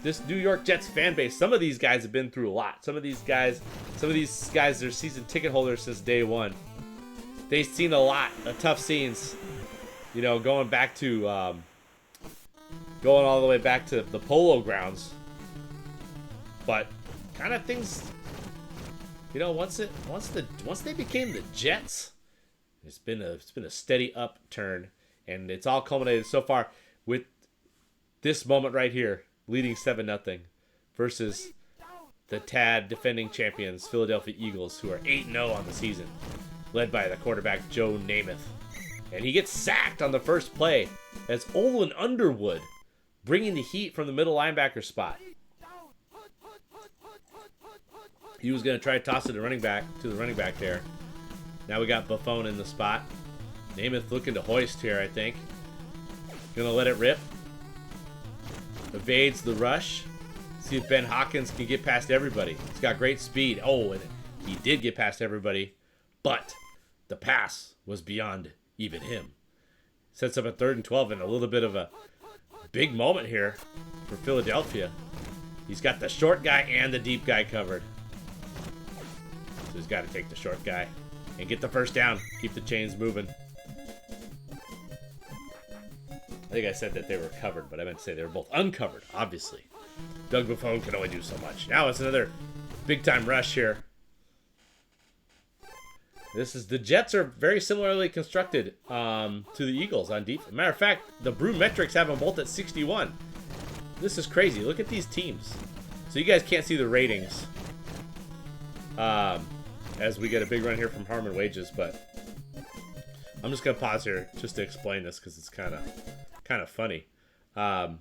This New York Jets fan base, some of these guys have been through a lot. Some of these guys, they're season ticket holders since day one. They've seen a lot of tough scenes. You know, going all the way back to the Polo Grounds. But kind of things, you know, once they became the Jets, it's been a steady upturn, and it's all culminated so far with this moment right here, leading 7-0 versus the TAD defending champions Philadelphia Eagles, who are 8-0 on the season, led by the quarterback Joe Namath. And he gets sacked on the first play as Olin Underwood bringing the heat from the middle linebacker spot. He was going to try to toss it to the running back there. Now we got Buffon in the spot. Namath looking to hoist here, I think. Gonna let it rip. Evades the rush. See if Ben Hawkins can get past everybody. He's got great speed. Oh, and he did get past everybody, but the pass was beyond even him. Sets up a 3rd and 12 and a little bit of a big moment here for Philadelphia. He's got the short guy and the deep guy covered. So he's got to take the short guy and get the first down. Keep the chains moving. I think I said that they were covered, but I meant to say they were both uncovered, obviously. Doug Buffon can only do so much. Now it's another big-time rush here. The Jets are very similarly constructed to the Eagles on defense. Matter of fact, the Brew metrics have them both at 61. This is crazy. Look at these teams. So you guys can't see the ratings as we get a big run here from Harmon Wages, but I'm just gonna pause here just to explain this because it's kind of funny. The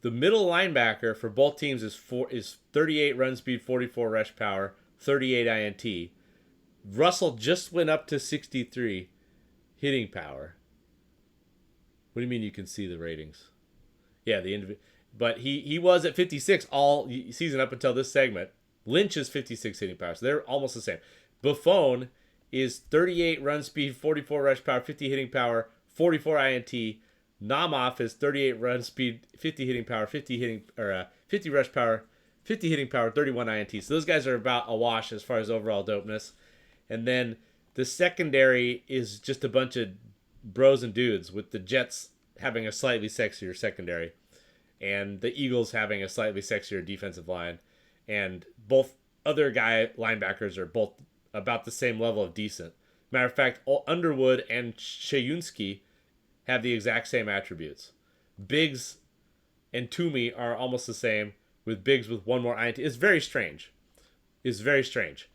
middle linebacker for both teams is 38 run speed, 44 rush power, 38 INT. Russell just went up to 63 hitting power. What do you mean you can see the ratings? Yeah, but he was at 56 all season up until this segment. Lynch is 56 hitting power, so they're almost the same. Buffon is 38 run speed, 44 rush power, 50 hitting power, 44 INT. Namoff is 38 run speed, 50 hitting power, 50 rush power, 50 hitting power, 31 INT. So those guys are about a wash as far as overall dopeness. And then the secondary is just a bunch of bros and dudes, with the Jets having a slightly sexier secondary and the Eagles having a slightly sexier defensive line. And both other guy linebackers are both about the same level of decent. Matter of fact, Underwood and Shayunsky have the exact same attributes. Biggs and Toomey are almost the same, with Biggs with one more INT. It's very strange. It's very strange.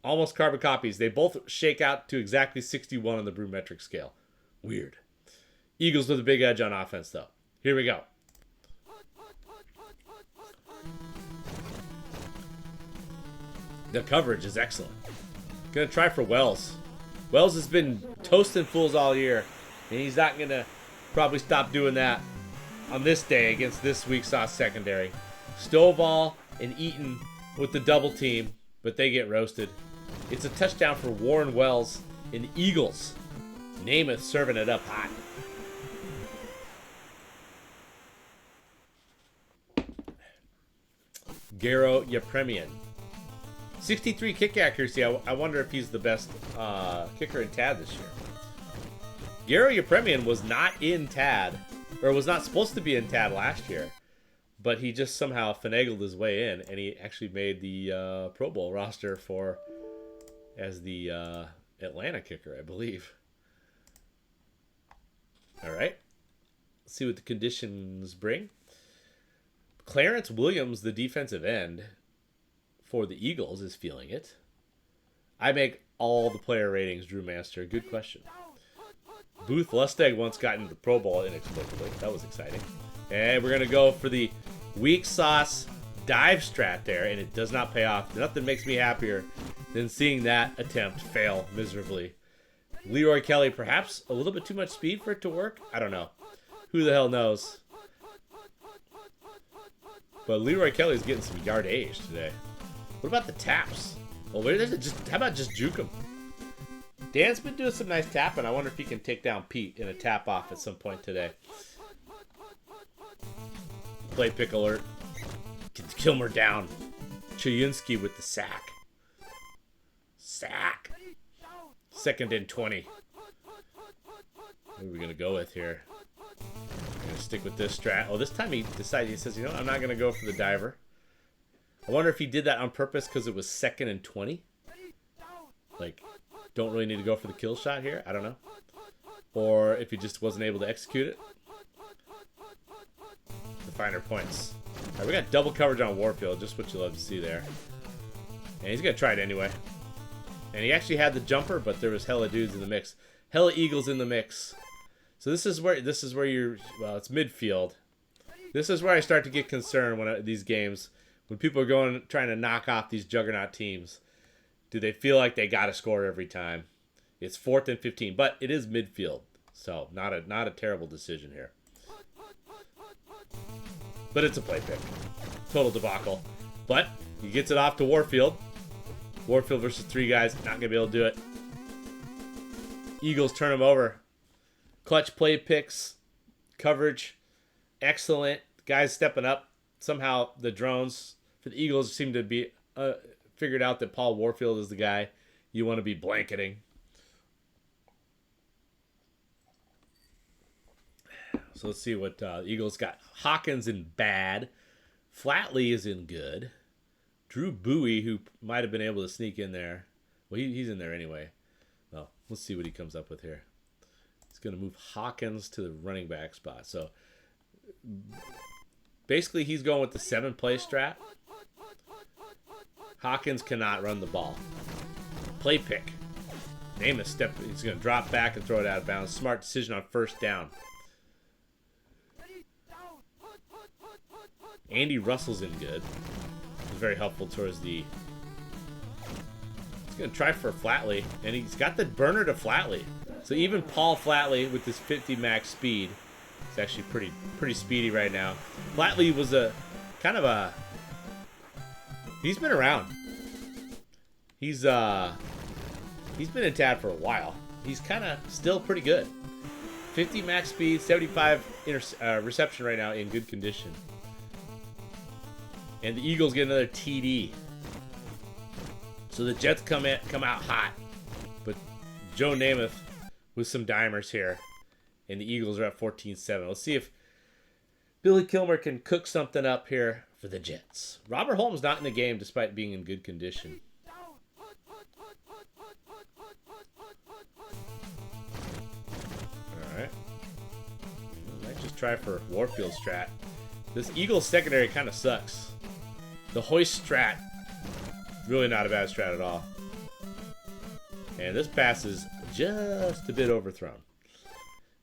Almost carbon copies. They both shake out to exactly 61 on the Brumetric scale. Weird. Eagles with a big edge on offense, though. Here we go. The coverage is excellent. Gonna try for Wells. Wells has been toasting fools all year, and he's not gonna probably stop doing that on this day against this weak sauce secondary. Stovall and Eaton with the double team, but they get roasted. It's a touchdown for Warren Wells and Eagles. Namath serving it up hot. Garo Yepremian. 63 kick accuracy. I wonder if he's the best kicker in TAD this year. Garo Yepremian was not in TAD, or was not supposed to be in TAD last year, but he just somehow finagled his way in, and he actually made the Pro Bowl roster as the Atlanta kicker, I believe. All right. Let's see what the conditions bring. Clarence Williams, the defensive end for the Eagles, is feeling it. I make all the player ratings, Drew Master. Good question. Booth Lustig once got into the Pro Bowl inexplicably. That was exciting. And we're going to go for the weak sauce dive strat there, and it does not pay off. Nothing makes me happier than seeing that attempt fail miserably. Leroy Kelly, perhaps a little bit too much speed for it to work? I don't know. Who the hell knows? But Leroy Kelly's getting some yardage today. What about the taps? Well, how about just juke him? Dan's been doing some nice tapping. I wonder if he can take down Pete in a tap off at some point today. Play pick alert. Gets Kilmer down. Chayunsky with the sack. Sack. 2nd and 20. What are we going to go with here? I'm going to stick with this strat. Oh, this time he decided, he says, you know, I'm not going to go for the diver. I wonder if he did that on purpose because it was 2nd and 20. Like, don't really need to go for the kill shot here. I don't know. Or if he just wasn't able to execute it. The finer points. All right, we got double coverage on Warfield. Just what you love to see there. And he's going to try it anyway. And he actually had the jumper, but there was hella dudes in the mix. Hella Eagles in the mix. So this is where you're, well, it's midfield. This is where I start to get concerned when these games, when people are trying to knock off these juggernaut teams. Do they feel like they got to score every time? It's 4th and 15, but it is midfield, so not a terrible decision here. But it's a play pick. Total debacle. But he gets it off to Warfield. Warfield versus 3 guys, not gonna be able to do it. Eagles turn him over. Clutch play picks, coverage, excellent. Guys stepping up. Somehow the drones for the Eagles seem to be figured out that Paul Warfield is the guy you want to be blanketing. So let's see what Eagles got. Hawkins in bad. Flatley is in good. Drew Bowie, who might have been able to sneak in there. Well, he's in there anyway. Well, let's see what he comes up with here. He's going to move Hawkins to the running back spot. So basically he's going with the 7-play strat. Hawkins cannot run the ball. Play pick. Name a step. He's going to drop back and throw it out of bounds. Smart decision on 1st down. Andy Russell's in good. He's very helpful towards the... He's going to try for Flatley. And he's got the burner to Flatley. So even Paul Flatley with his 50 max speed is actually pretty speedy right now. Flatley was a kind of a... He's been around. He's been in TAD for a while. He's kind of still pretty good. 50 max speed, 75 reception right now in good condition. And the Eagles get another TD. So the Jets come out hot. But Joe Namath with some dimers here. And the Eagles are at 14-7. Let's see if Billy Kilmer can cook something up here for the Jets. Robert Holmes not in the game despite being in good condition. Alright. Might just try for Warfield strat. This Eagles secondary kind of sucks. The hoist strat, really not a bad strat at all. And this pass is just a bit overthrown.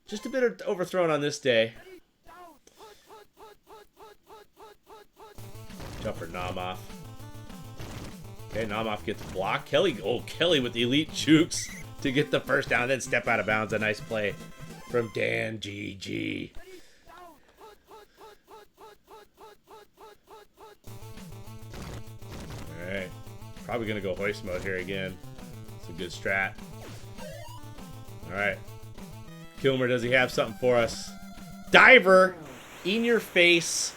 Just a bit overthrown on this day. Jump for Namoff. Okay, Namoff gets blocked. Kelly with the elite jukes to get the first down, then step out of bounds. A nice play from DANGG. Alright. Probably going to go hoist mode here again. It's a good strat. Alright. Kilmer, does he have something for us? Diver! In your face.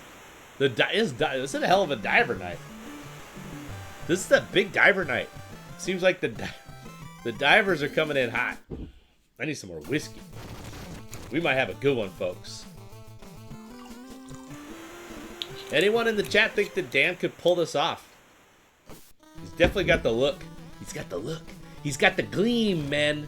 This is a hell of a diver night. This is a big diver night. Seems like the divers are coming in hot. I need some more whiskey. We might have a good one, folks. Anyone in the chat think that Dan could pull this off? He's definitely got the look. He's got the look. He's got the gleam, man.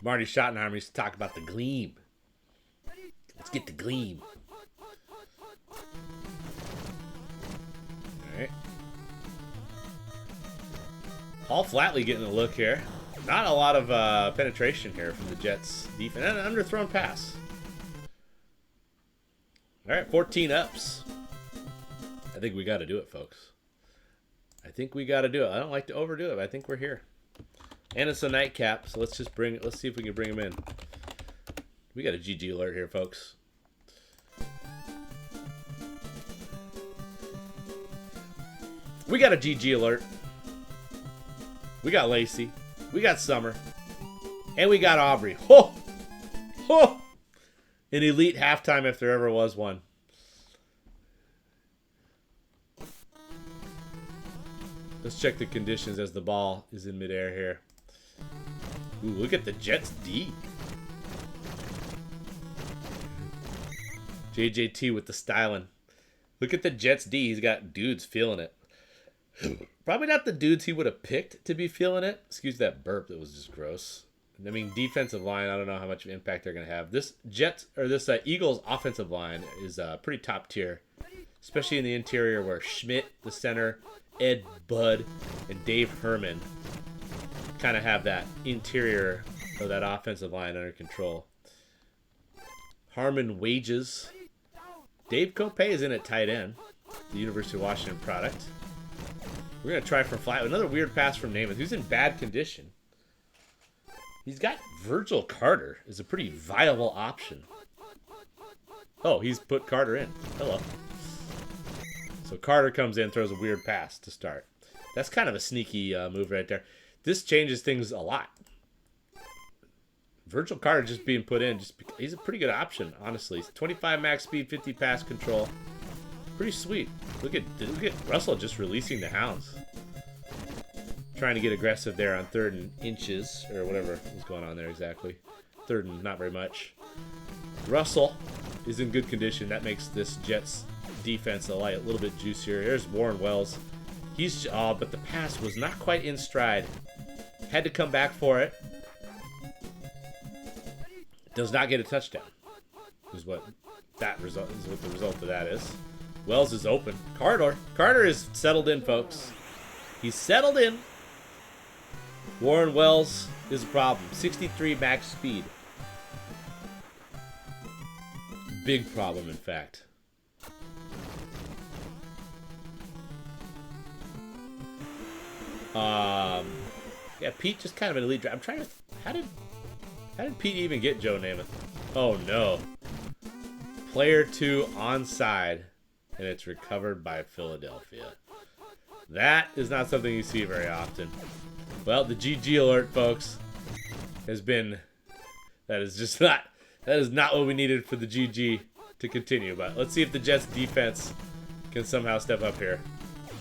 Marty Schottenheimer used to talk about the gleam. Let's get the gleam. Alright. Paul Flatley getting a look here. Not a lot of penetration here from the Jets defense. And an underthrown pass. Alright, 14 ups. I think we got to do it, folks. I think we got to do it. I don't like to overdo it, but I think we're here. And it's a nightcap, so let's see if we can bring him in. We got a GG alert here, folks. We got a GG alert. We got Lacey. We got Summer. And we got Aubrey. Ho! Ho! An elite halftime if there ever was one. Let's check the conditions as the ball is in midair here. Ooh, look at the Jets D. JJT with the styling. Look at the Jets D. He's got dudes feeling it. Probably not the dudes he would have picked to be feeling it. Excuse that burp. That was just gross. I mean, defensive line, I don't know how much impact they're going to have. This Eagles offensive line is pretty top tier. Especially in the interior where Schmidt, the center, Ed Budd, and Dave Herman kind of have that interior of that offensive line under control. Harmon Wages. Dave Copay is in at tight end. The University of Washington product. We're going to try for flat. Another weird pass from Namath, who's in bad condition. He's got Virgil Carter is a pretty viable option. Oh, he's put Carter in. Hello. So Carter comes in, throws a weird pass to start. That's kind of a sneaky move right there. This changes things a lot. Virgil Carter just being put in, he's a pretty good option, honestly. 25 max speed, 50 pass control. Pretty sweet. Look at Russell just releasing the hounds. Trying to get aggressive there on 3rd and inches, or whatever was going on there exactly. 3rd and not very much. Russell is in good condition. That makes this Jets defense a little bit juicier. Here's Warren Wells. But the pass was not quite in stride. Had to come back for it. Does not get a touchdown. Is what the result of that is. Wells is open. Carter is settled in, folks. He's settled in. Warren Wells is a problem. 63 max speed. Big problem, in fact. Yeah, Pete just kind of an elite drive. I'm trying to. How did Pete even get Joe Namath? Oh no. Player 2 onside, and it's recovered by Philadelphia. That is not something you see very often. Well, the GG alert, folks. has been, that is not what we needed for the GG to continue. But let's see if the Jets defense can somehow step up here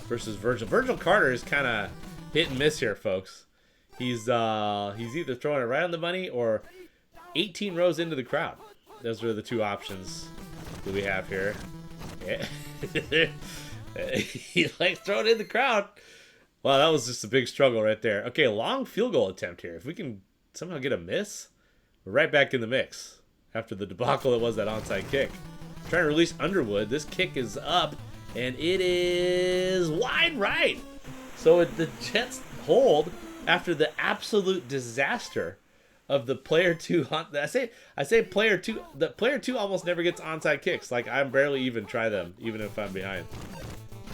versus Virgil. Virgil Carter is kind of hit and miss here, folks. He's either throwing it right on the money or 18 rows into the crowd. Those are the two options that we have here. Yeah. He likes throwing it in the crowd. Wow, that was just a big struggle right there. Okay, long field goal attempt here. If we can somehow get a miss, we're right back in the mix after the debacle that was that onside kick. Trying to release Underwood. This kick is up, and it is wide right. So the Jets hold after the absolute disaster of the player two. I say player two. The player two almost never gets onside kicks. Like, I barely even try them, even if I'm behind.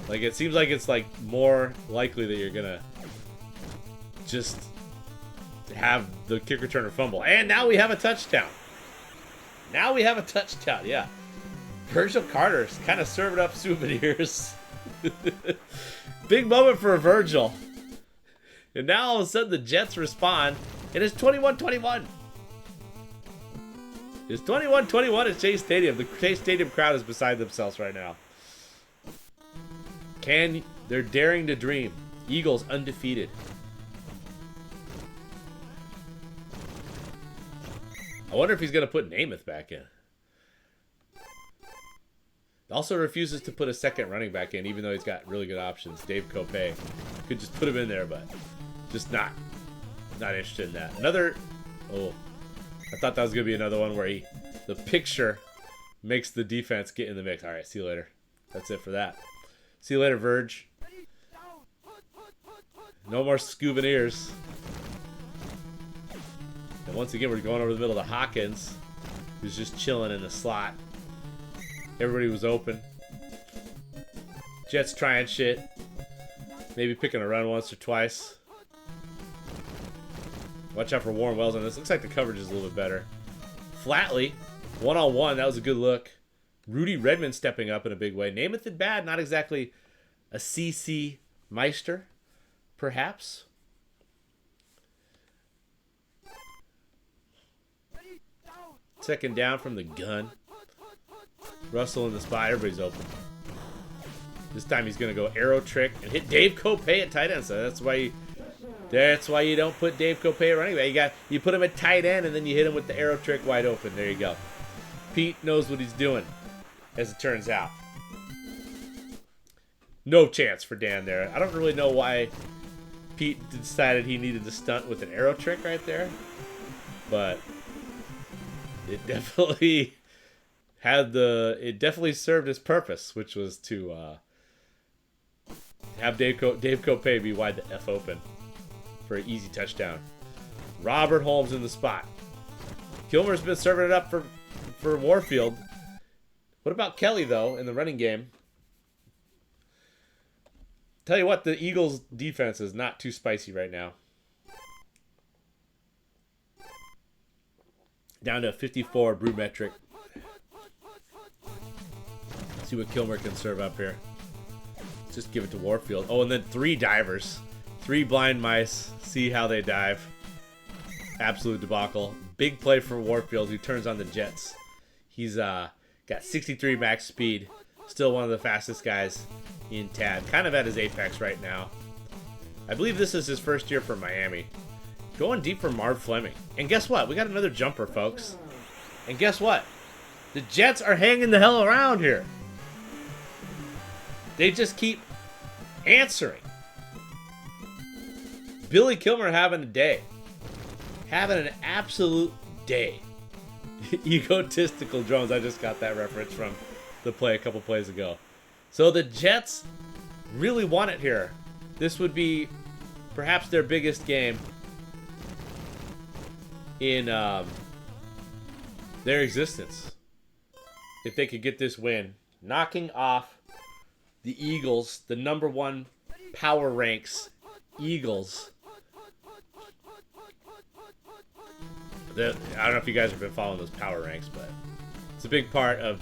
Like, it seems like it's like more likely that you're gonna just have the kick returner fumble. And now we have a touchdown. Yeah. Virgil Carter's kind of serving up souvenirs. Big moment for Virgil. And now all of a sudden the Jets respond. And it's 21-21. It's 21-21 at Chase Stadium. The Chase Stadium crowd is beside themselves right now. They're daring to dream. Eagles undefeated. I wonder if he's going to put Namath back in. Also refuses to put a second running back in, even though he's got really good options. Dave Copay. Could just put him in there, but just not interested in that. I thought that was going to be another one where the picture makes the defense get in the mix. All right, see you later. That's it for that. See you later, Verge. No more souvenirs. And once again, we're going over the middle to Hawkins, who's just chilling in the slot. Everybody was open. Jets trying shit. Maybe picking a run once or twice. Watch out for Warren Wells on this. Looks like the coverage is a little bit better. Flatley, one-on-one. That was a good look. Rudy Redmond stepping up in a big way. Namath it bad. Not exactly a CC Meister, perhaps. Second down from the gun. Russell in the spot. Everybody's open. This time he's going to go arrow trick and hit Dave Copay at tight end. So that's why you don't put Dave Copay at running back. You put him at tight end and then you hit him with the arrow trick wide open. There you go. Pete knows what he's doing, as it turns out. No chance for Dan there. I don't really know why Pete decided he needed to stunt with an arrow trick right there, but it definitely served its purpose, which was to have Dave Copay be wide the F open for an easy touchdown. Robert Holmes in the spot. Kilmer's been serving it up for Warfield. What about Kelly, though, in the running game? Tell you what, the Eagles' defense is not too spicy right now. Down to 54 brew metric. See what Kilmer can serve up here. Let's just give it to Warfield. Oh, and then 3 divers. 3 blind mice. See how they dive. Absolute debacle. Big play for Warfield, who turns on the Jets. He's got 63 max speed. Still one of the fastest guys in TAD. Kind of at his apex right now. I believe this is his first year for Miami. Going deep for Marv Fleming. And guess what? We got another jumper, folks. And guess what? The Jets are hanging the hell around here. They just keep answering. Billy Kilmer having a day. Having an absolute day. Egotistical drones. I just got that reference from the play a couple plays ago. So the Jets really want it here. This would be perhaps their biggest game in their existence. If they could get this win. Knocking off the Eagles, the number 1 power ranks Eagles. I don't know if you guys have been following those power ranks, but it's a big part of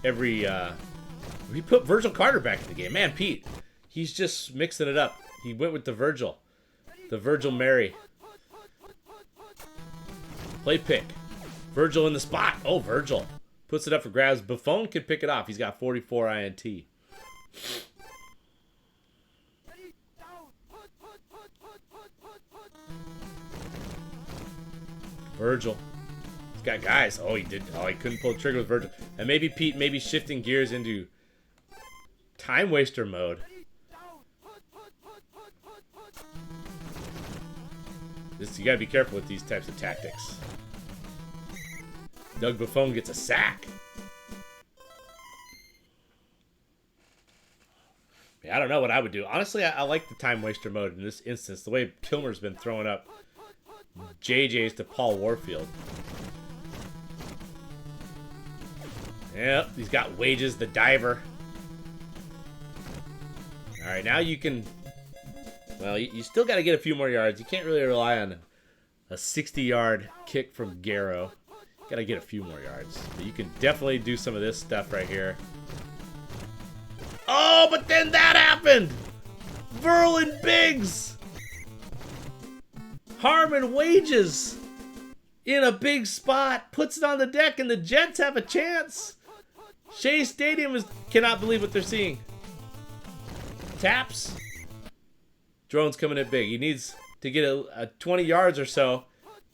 every... we put Virgil Carter back in the game. Man, Pete, he's just mixing it up. He went with the Virgil Mary. Play pick. Virgil in the spot. Oh, Virgil. Puts it up for grabs. Buffon can pick it off. He's got 44 INT. Virgil. He's got guys. Oh, he did. Oh, he couldn't pull the trigger with Virgil. And maybe Pete, maybe shifting gears into time waster mode. You gotta be careful with these types of tactics. Doug Buffon gets a sack. I don't know what I would do. Honestly, I like the time waster mode in this instance. The way Kilmer's been throwing up JJ's to Paul Warfield. Yep, he's got Wages, the diver. Alright, now you can... Well, you still got to get a few more yards. You can't really rely on a 60-yard kick from Garrow. Got to get a few more yards. But you can definitely do some of this stuff right here. Oh, but then that happened! Verlin Biggs! Harmon Wages in a big spot. Puts it on the deck, and the Jets have a chance. Shea Stadium cannot believe what they're seeing. Taps. Drone's coming in big. He needs to get a 20 yards or so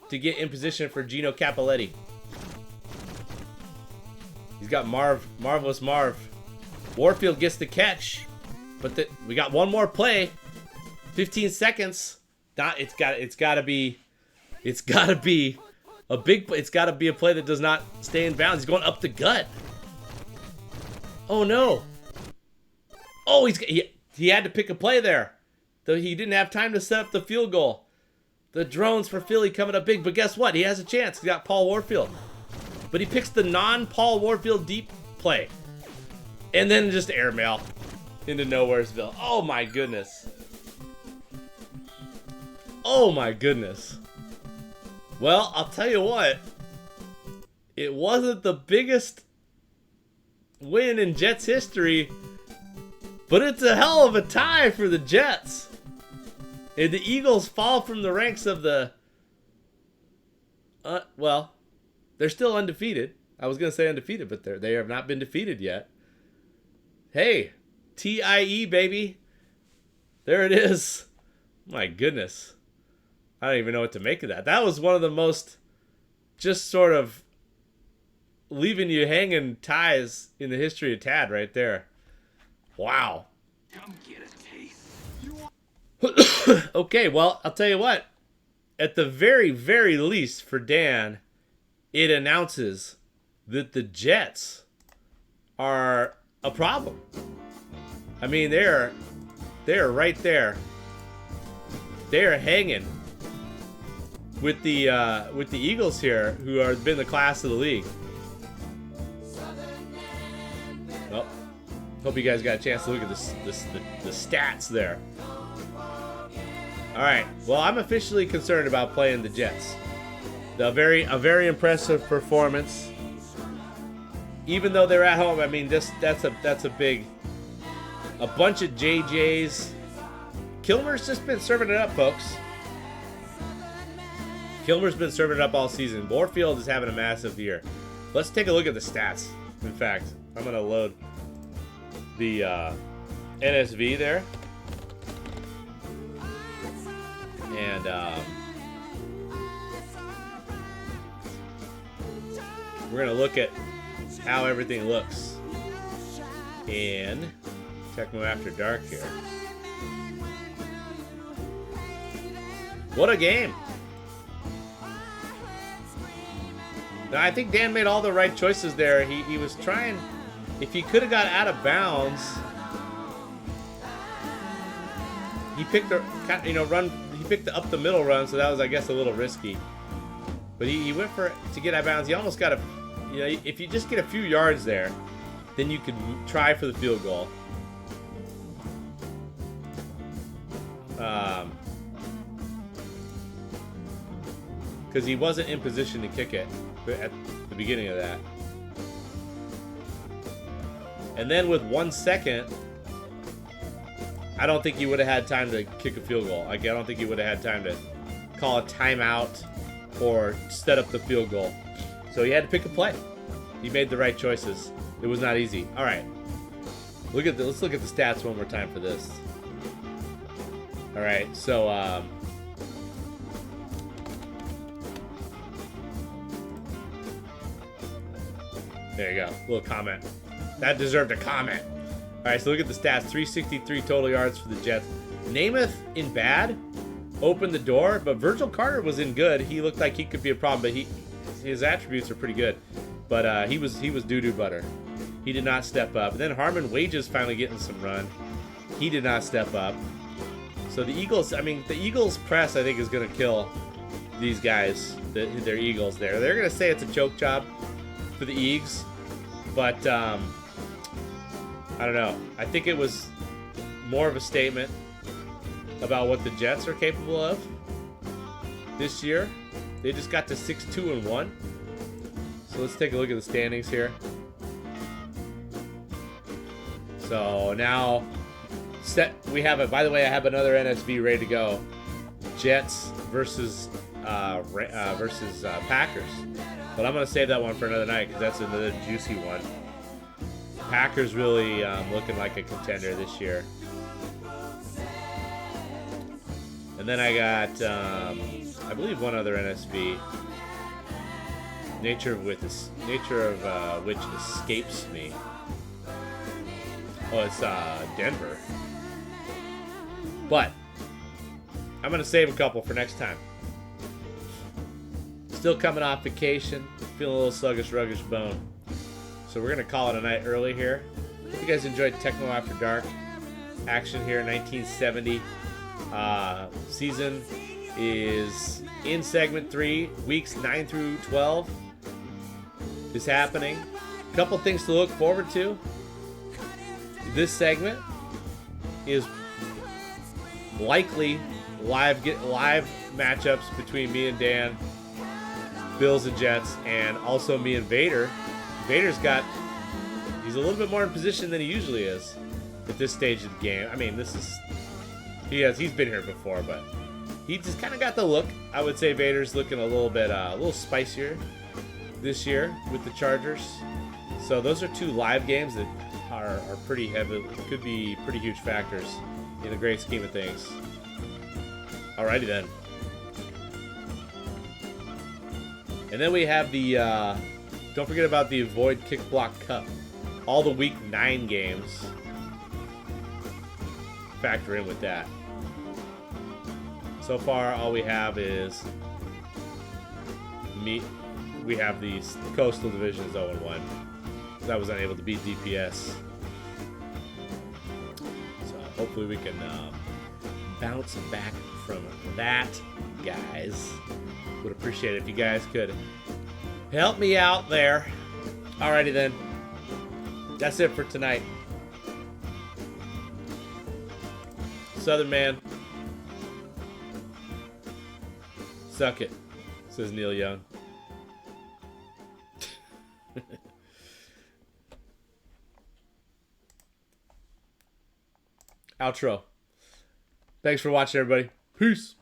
to get in position for Gino Cappelletti. He's got Marvelous Marv. Warfield gets the catch, but we got one more play. 15 seconds. It's got to be a big. It's got to be a play that does not stay in bounds. He's going up the gut. Oh no. Oh, he had to pick a play there. Though he didn't have time to set up the field goal. The drones for Philly coming up big, but guess what? He has a chance. He got Paul Warfield. But he picks the non-Paul Warfield deep play. And then just airmail into Nowheresville. Oh my goodness. Oh my goodness. Well, I'll tell you what. It wasn't the biggest win in Jets history, but it's a hell of a tie for the Jets. And the Eagles fall from the ranks of the... well, they're still undefeated. I was going to say undefeated, but they have not been defeated yet. Hey, TIE, baby. There it is. My goodness. I don't even know what to make of that. That was one of the most just sort of leaving you hanging ties in the history of Tad right there. Wow. Come get a taste. Okay, well, I'll tell you what. At the very, very least for Dan, it announces that the Jets are a problem. I mean, they're right there. They're hanging with the Eagles here, who have been the class of the league. Well, hope you guys got a chance to look at the stats there. All right. Well, I'm officially concerned about playing the Jets. A very impressive performance. Even though they're at home, I mean, that's a big, a bunch of JJs. Kilmer's just been serving it up, folks. Kilmer's been serving it up all season. Warfield is having a massive year. Let's take a look at the stats. In fact, I'm gonna load the NSV there, and we're gonna look at how everything looks in Tecmo After Dark here. What a game! Now, I think Dan made all the right choices there. He was trying, if he could have got out of bounds, he picked the run. He picked the up the middle run, so that was, I guess, a little risky. But he went for it to get out of bounds. He almost got if you just get a few yards there, then you could try for the field goal. Because he wasn't in position to kick it at the beginning of that. And then with 1 second, I don't think he would have had time to kick a field goal. I don't think he would have had time to call a timeout or set up the field goal. So he had to pick a play. He made the right choices. It was not easy. All right. Let's look at the stats one more time for this. All right. So there you go. Little comment. That deserved a comment. All right. So look at the stats. 363 total yards for the Jets. Namath in bad opened the door, but Virgil Carter was in good. He looked like he could be a problem, but his attributes are pretty good. But he was doo-doo butter. He did not step up. And then Harmon Wages finally getting some run. He did not step up. So the Eagles, I mean, the Eagles press, I think, is going to kill these guys, their Eagles there. They're going to say it's a choke job for the Eags. But I don't know. I think it was more of a statement about what the Jets are capable of this year. They just got to 6-2-1. So let's take a look at the standings here. So now we have it. By the way, I have another NSV ready to go. Jets versus Packers. But I'm gonna save that one for another night because that's another juicy one. Packers really looking like a contender this year. And then I got, I believe, one other NSV. Nature of which escapes me. Oh, it's Denver. But I'm gonna save a couple for next time. Still coming off vacation, feeling a little sluggish, ruggish bone. So we're gonna call it a night early here. Hope you guys enjoyed Techno After Dark action here, 1970. Season is in segment 3, weeks 9 through 12 is happening. A couple things to look forward to. This segment is likely live matchups between me and Dan, Bills and Jets, and also me and Vader. He's a little bit more in position than he usually is at this stage of the game. I mean, he's been here before, but he just kind of got the look. I would say Vader's looking a little spicier this year with the Chargers. So those are two live games that are pretty heavy, could be pretty huge factors in the great scheme of things. Alrighty then. And then we have the, don't forget about the Avoid Kick Block Cup. All the week 9 games factor in with that. So far, all we have is we have the Coastal Division is 0-1. I was unable to beat DPS. So hopefully we can bounce back from that, guys. Would appreciate it if you guys could help me out there. Alrighty then. That's it for tonight. Southern man. Suck it, says Neil Young. Outro. Thanks for watching, everybody. Peace.